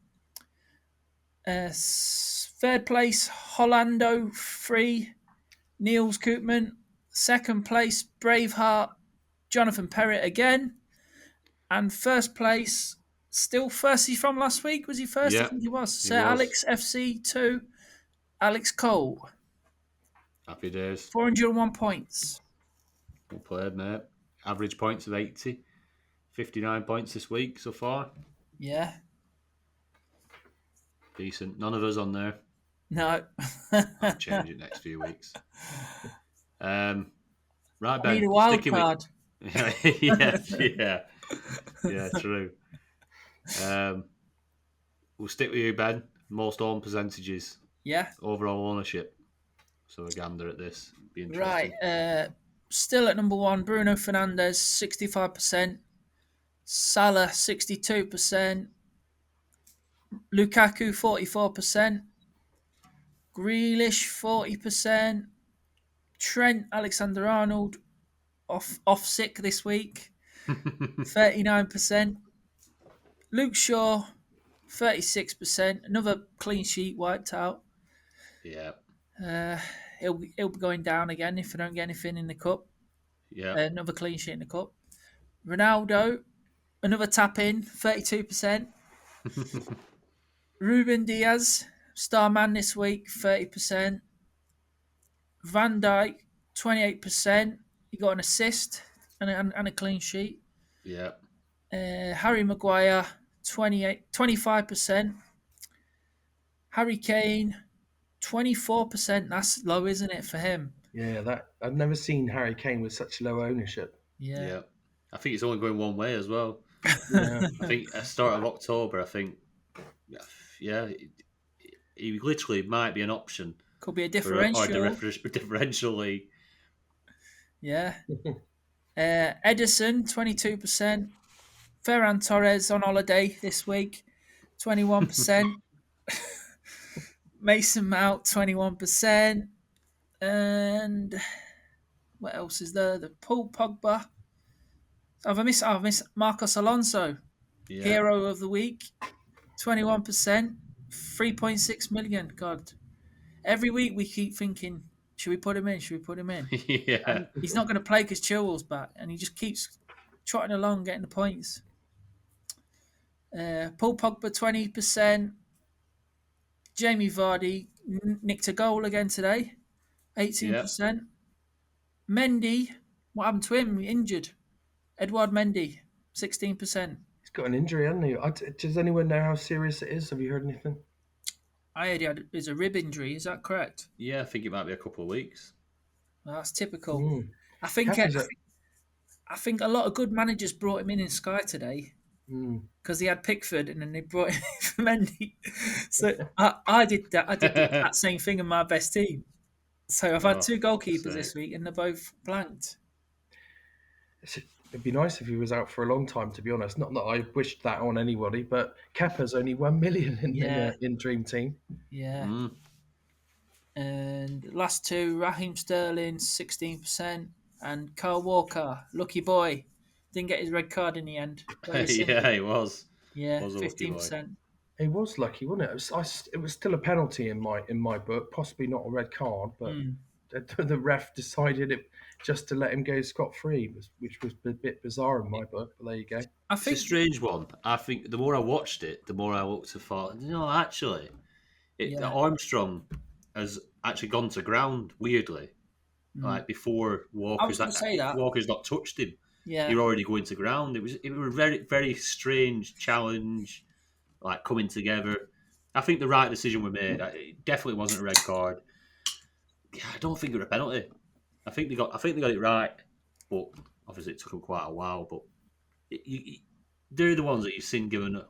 Third place, Hollando 3, Niels Koopman. Second place, Braveheart, Jonathan Perrott again. And first place, still first from last week. Was he first? I Yeah, think he was. he Sir was. Alex FC 2, Alex Cole. Happy days. 401 points. Well played, mate. Average points of 80. 59 points this week so far. Yeah. Decent. None of us on there. No. I'll change it next few weeks. Right, Ben. Need a wild sticking card. Yeah, true. We'll stick with you, Ben. Most owned percentages. Yeah. Overall ownership. So a gander at this. Be interesting. Right. Still at number 1, Bruno Fernandes, 65%. Salah, 62%. Lukaku, 44%. Grealish, 40%. Trent Alexander-Arnold, off sick this week, 39%. Luke Shaw, 36%. Another clean sheet wiped out. Yeah. He'll be going down again if I don't get anything in the cup. Yeah. Another clean sheet in the cup. Ronaldo, another tap in, 32%. Ruben Diaz, star man this week, 30%. Van Dijk, 28%. He got an assist and a clean sheet. Yeah. Harry Maguire, 25%. Harry Kane, 24%. That's low, isn't it, for him? Yeah, that I've never seen Harry Kane with such low ownership. Yeah. I think it's only going one way as well. Yeah. I think at the start of October, I think, he literally might be an option. Could be a For a differential. differential league. Yeah. Edison, 22%. Ferran Torres on holiday this week, 21%. Mason Mount, 21%. And what else is there? The Paul Pogba. I've missed Marcos Alonso, hero of the week, 21%, 3.6 million. God, every week we keep thinking, should we put him in? Should we put him in? Yeah. And he's not going to play because Chilwell's back, and he just keeps trotting along, getting the points. Paul Pogba, 20%. Jamie Vardy nicked a goal again today, 18%. Mendy, what happened to him? Injured. Edouard Mendy, 16%. He's got an injury, hasn't he? Does anyone know how serious it is? Have you heard anything? I heard it's a rib injury. Is that correct? Yeah, I think it might be a couple of weeks. Well, that's typical. Mm. I think a lot of good managers brought him in Sky today because he had Pickford and then they brought in Mendy. So I did that. I did that same thing in my best team. So I've had two goalkeepers this week and they're both blanked. It'd be nice if he was out for a long time, to be honest. Not that I wished that on anybody, but Kepa's only 1 million in Dream Team. Yeah. And last two, Raheem Sterling, 16%, and Kyle Walker, lucky boy, didn't get his red card in the end. Yeah, he was. Yeah, was 15%. He was lucky, wasn't it? It was still a penalty in my book, possibly not a red card, but the ref decided it just to let him go scot-free, which was a bit bizarre in my book, but there you go. It's a strange one. I think the more I watched it, the more I looked and thought, no, actually, Armstrong has actually gone to ground, weirdly. Like before Walker's not touched him. Yeah. You're already going to ground. It was a very, very strange challenge, like coming together. I think the right decision was made. It definitely wasn't a red card. Yeah, I don't think it was a penalty. I think they got it right, but obviously it took them quite a while. But they're the ones that you've seen given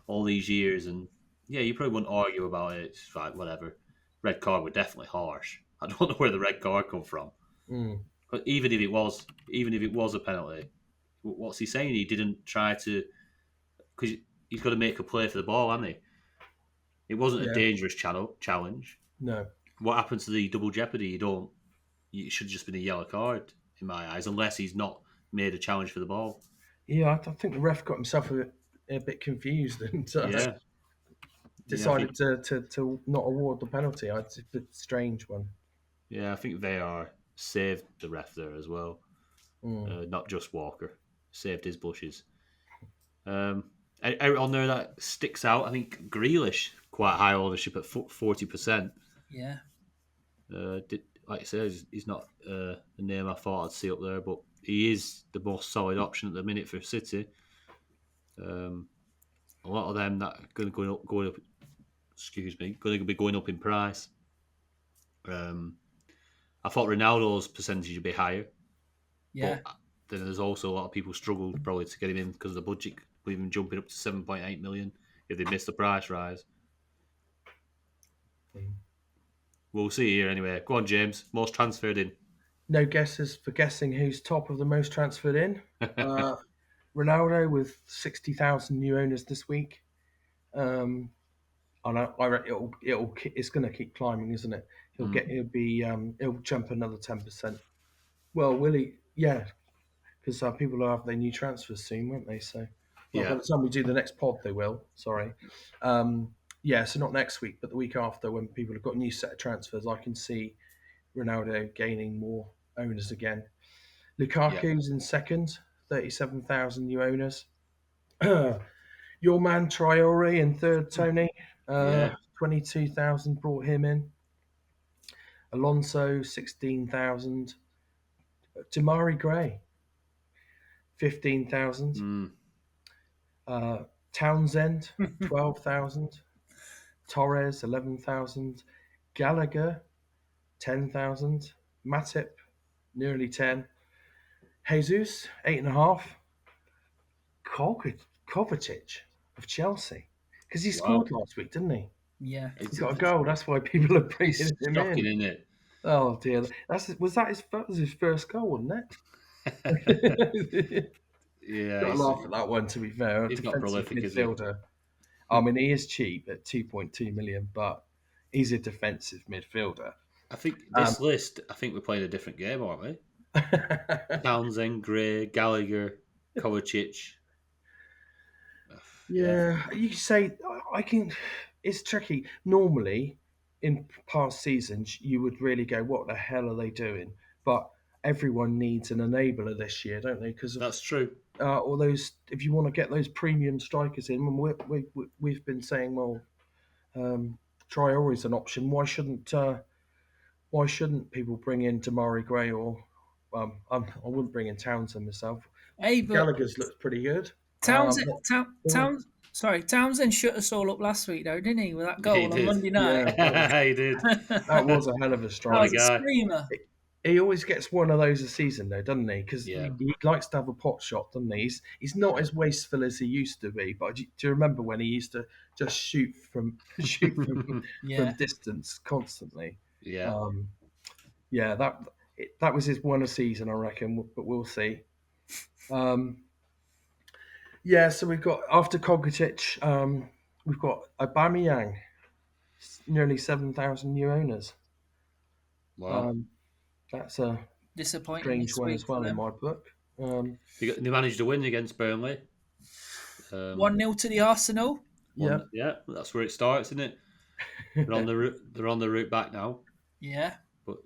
all these years, and yeah, you probably wouldn't argue about it. It's like whatever. Red card were definitely harsh. I don't know where the red card come from. But even if it was a penalty, what's he saying? He didn't try to, because he's got to make a play for the ball, hasn't he? It wasn't a dangerous challenge. No. What happened to the double jeopardy? It should have just been a yellow card in my eyes, unless he's not made a challenge for the ball. Yeah, I think the ref got himself a bit confused, and decided to not award the penalty. It's a strange one. I think VAR saved the ref there as well. Not just Walker, saved his bushes. Out on there that sticks out. I think Grealish quite high ownership at 40%. Yeah. Like I said, he's not a name I thought I'd see up there, but he is the most solid option at the minute for City. A lot of them that are going to go up. Excuse me, going to be going up in price. I thought Ronaldo's percentage would be higher, Yeah. but then there's also a lot of people struggled probably to get him in because of the budget, even jumping up to 7.8 million if they missed the price rise. We'll see here anyway. Go on, James. Most transferred in. No guesses for guessing who's top of the most transferred in. Ronaldo with 60,000 new owners this week. And I reckon it's going to keep climbing, isn't it? He'll jump another 10%. Well, will he? Yeah, because people will have their new transfers soon, won't they? So, by the time we do the next pod, they will. Sorry. So not next week, but the week after, when people have got a new set of transfers, I can see Ronaldo gaining more owners again. Lukaku's in second, 37,000 new owners. Your man Traore in third, Tony. 22,000 brought him in. Alonso, 16,000. Damari Gray, 15,000. Townsend, 12,000. Torres, 11,000. Gallagher, 10,000. Matip, nearly 10. Jesus, 8.5. Kovacic of Chelsea, because he scored last week, didn't he? Yeah. He got a goal. That's why people are praising him. Shocking, isn't it? Oh dear, that was his first goal, wasn't it? Yeah, Got to laugh at that one. To be fair, he's not prolific, is he? midfielder. I mean, he is cheap at 2.2 million, but he's a defensive midfielder. I think this list. I think we're playing a different game, aren't we? Townsend, Gray, Gallagher, Kovacic. Yeah, you can say I can. It's tricky. Normally, in past seasons, you would really go, "What the hell are they doing?" But everyone needs an enabler this year, don't they? Because That's true. all those, if you want to get those premium strikers in, and we've been saying, well, Traore's an option. Why shouldn't people bring in Damari Gray or I wouldn't bring in Townsend myself. Hey, but Gallagher's looks pretty good. Townsend shut us all up last week, though, didn't he? With that goal He on did. Monday night. Yeah, He did. that was a hell of a That strike. was a screamer. He always gets one of those a season, though, doesn't he? Because he likes to have a pot shot, doesn't he? He's not as wasteful as he used to be. But do you remember when he used to just shoot from from distance constantly? Yeah. That was his one a season, I reckon. But we'll see. So we've got after Kovacic, we've got Aubameyang, nearly 7,000 new owners. Wow. That's a disappointing strange one as well in my book. They managed to win against Burnley. 1-0 to the Arsenal. Yeah, that's where it starts, isn't it? They're on the route back now. Yeah. But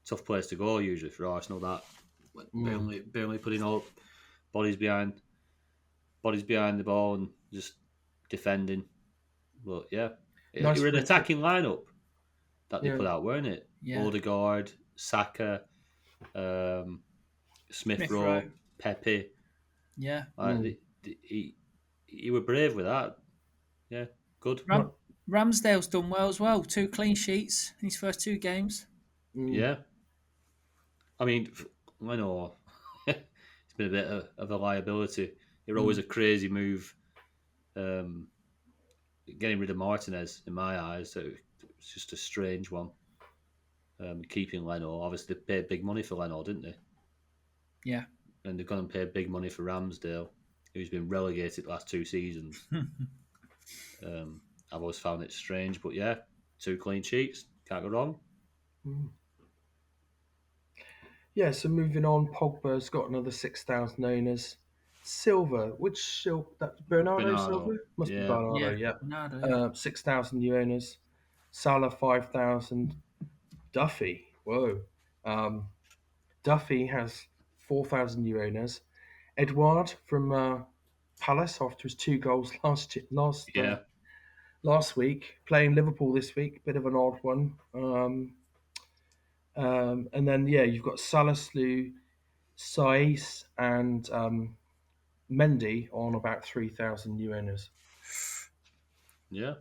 tough place to go usually for Arsenal. That Burnley putting all bodies behind the ball and just defending. But Nice it were an attacking lineup that they put out, weren't it? Yeah. Odegaard, Saka, Smith Rowe, Pepe. Yeah. He were brave with that. Yeah, good. Ramsdale's done well as well. 2 clean sheets in his first 2 games. Yeah. I mean, I know it's been a bit of a liability. It was always a crazy move. Getting rid of Martinez, in my eyes, so it's just a strange one. Keeping Leno, obviously they paid big money for Leno, didn't they? Yeah. And they're going to pay big money for Ramsdale, who's been relegated the last 2 seasons. I've always found it strange, but 2 clean sheets, can't go wrong. Yeah, so moving on, Pogba's got another 6,000 owners. Silva, that Bernardo Bernardo. Silva? Must be Yeah. Bernardo, Yeah, yeah. Ronaldo. Yeah. 6,000 new owners. Salah 5,000. Duffy, whoa. Um, Duffy has 4,000 new owners. Edouard from Palace after his 2 goals Yeah. last week, playing Liverpool this week, bit of an odd one. And then you've got Salisu, Saiz, and Mendy on about 3,000 new owners. Yeah.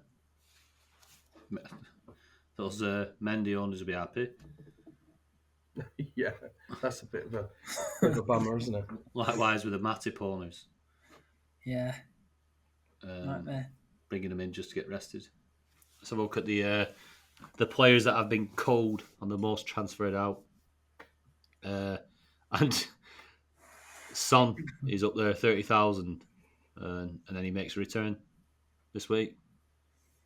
Those Mendy owners will be happy. Yeah, that's a bit of a bummer, isn't it? Likewise with the Matip owners. Yeah. Nightmare. Bringing them in just to get rested. Let's have a look at the players that have been culled and the most transferred out. And Son is up there, 30,000, and then he makes a return this week.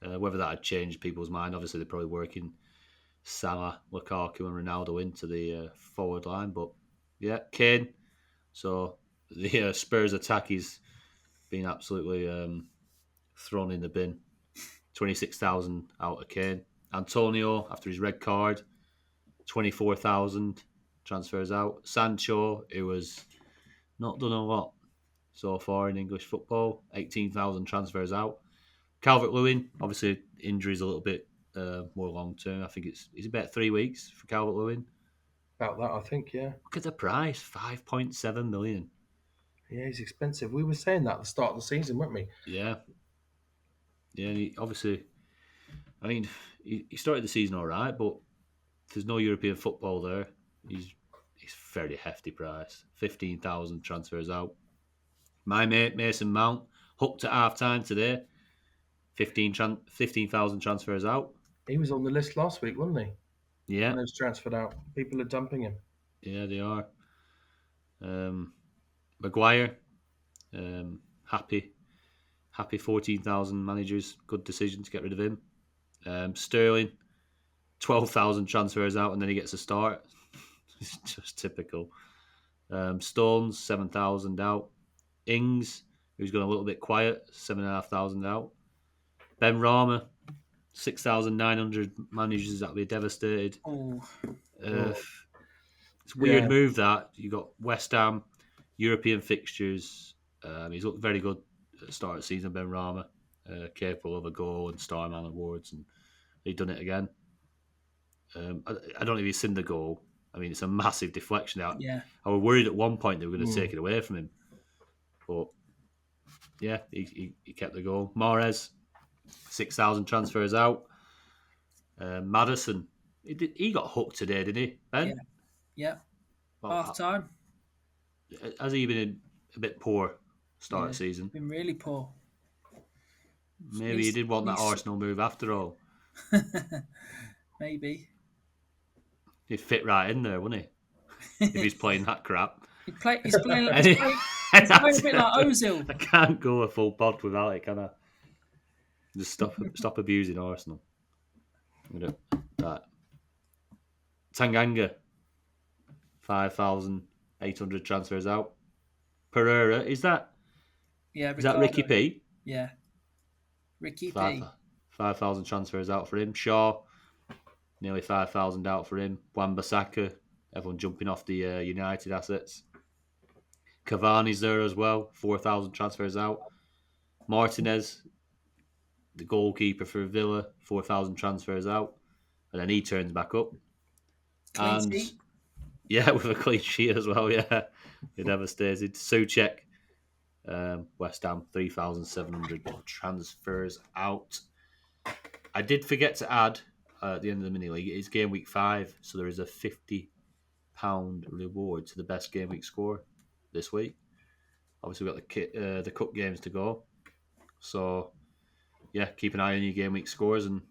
Whether that had changed people's mind, obviously they're probably working Salah, Lukaku, and Ronaldo into the forward line. But yeah, Kane. So the Spurs attack is being absolutely thrown in the bin. 26,000 out of Kane. Antonio, after his red card, 24,000 transfers out. Sancho, who was not done a lot so far in English football, 18,000 transfers out. Calvert-Lewin, obviously injuries a little bit more long-term. I think it's about 3 weeks for Calvert-Lewin. About that, I think, yeah. Look at the price, 5.7 million. Yeah, he's expensive. We were saying that at the start of the season, weren't we? Yeah. Yeah, and obviously, I mean, he started the season all right, but there's no European football there. He's fairly hefty price. 15,000 transfers out. My mate, Mason Mount, hooked at half-time today. 15,000 transfers out. He was on the list last week, wasn't he? Yeah. When he was transferred out. People are dumping him. Yeah, they are. Maguire, happy 14,000 managers. Good decision to get rid of him. Sterling, 12,000 transfers out, and then he gets a start. It's just typical. Stones, 7,000 out. Ings, who's gone a little bit quiet, 7,500 out. Ben Rama, 6,900 managers that'll be devastated. It's a weird move that. You got West Ham, European fixtures. He's looked very good at the start of the season, Ben Rama. Capable of a goal and Starman awards, and he's done it again. I don't know if he's seen the goal. I mean, it's a massive deflection out. Yeah. I was worried at one point they were going to take it away from him. But, yeah, he kept the goal. Mahrez, 6,000 transfers out. Maddison, he got hooked today, didn't he, Ben? Yeah. Well, Half time. Has he been a bit poor start of the season? Been really poor. Maybe he did want that Arsenal move after all. Maybe. He'd fit right in there, wouldn't he? If he's playing that crap. He's playing a bit like Ozil. I can't go a full pod without it, can I? Just stop abusing Arsenal. Right. Tanganga, 5,800 transfers out. Pereira, is that Ricky P? Yeah. Ricky P. 5,000 transfers out for him. Shaw, nearly 5,000 out for him. Wan-Bissaka, everyone jumping off the United assets. Cavani's there as well, 4,000 transfers out. Martinez, the goalkeeper for Villa, 4,000 transfers out. And then he turns back up. Clean sheet. Yeah, with a clean sheet as well, yeah. He devastated. Souček, West Ham, 3,700 transfers out. I did forget to add, at the end of the mini league, it's game week 5, so there is a £50 reward to the best game week score this week. Obviously, we've got the cup games to go. So, yeah, keep an eye on your game week scores, and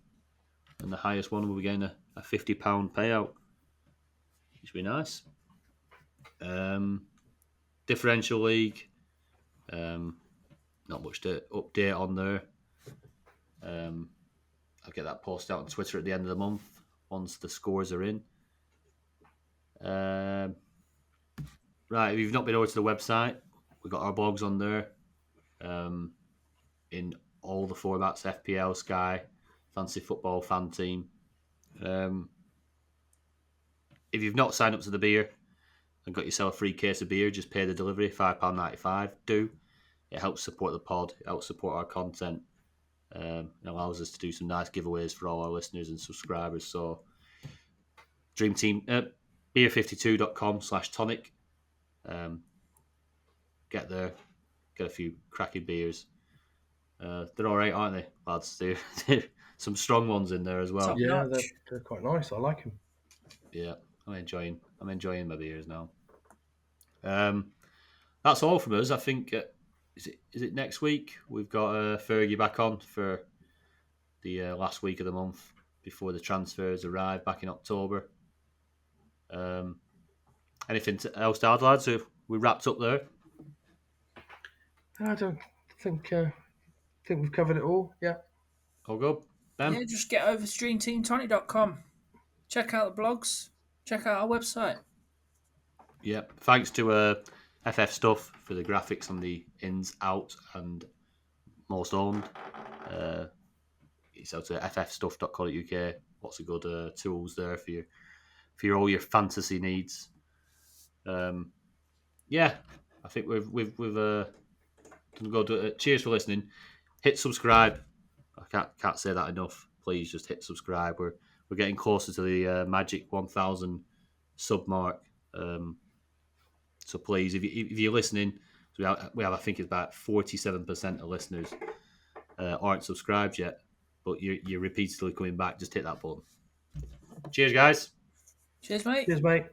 the highest one will be getting a £50 payout, which will be nice. Differential league, not much to update on there. I'll get that posted out on Twitter at the end of the month once the scores are in. Right, if you've not been over to the website, we got our blogs on there in all the formats: FPL, Sky, Fantasy Football, Fan Team. If you've not signed up to the beer and got yourself a free case of beer, just pay the delivery, £5.95. Do. It helps support the pod. It helps support our content. It allows us to do some nice giveaways for all our listeners and subscribers. So, Dream Team, beer52.com/tonic. Get there, get a few cracking beers. They're all right, aren't they, lads? They're some strong ones in there as well. Top Yeah, notch. they're quite nice. I like them. Yeah, I'm enjoying my beers now. That's all from us. I think is it next week? We've got Fergie back on for the last week of the month before the transfers arrive back in October. Anything else to add, lads? We wrapped up there. I don't think we've covered it all. Yeah. All good. Ben? Yeah, just get over to dreamteamtonic.com. Check out the blogs. Check out our website. Yeah. Thanks to FF Stuff for the graphics on the ins, out, and most owned. So to ffstuff.co.uk. Lots of good tools there for all your fantasy needs. Yeah, I think we've done good. Cheers for listening. Hit subscribe. I can't say that enough. Please just hit subscribe. We're getting closer to the magic 1,000 sub mark. So please, if you're listening, we have I think it's about 47% of listeners aren't subscribed yet, but you're repeatedly coming back. Just hit that button. Cheers, guys. Cheers, mate. Cheers, mate.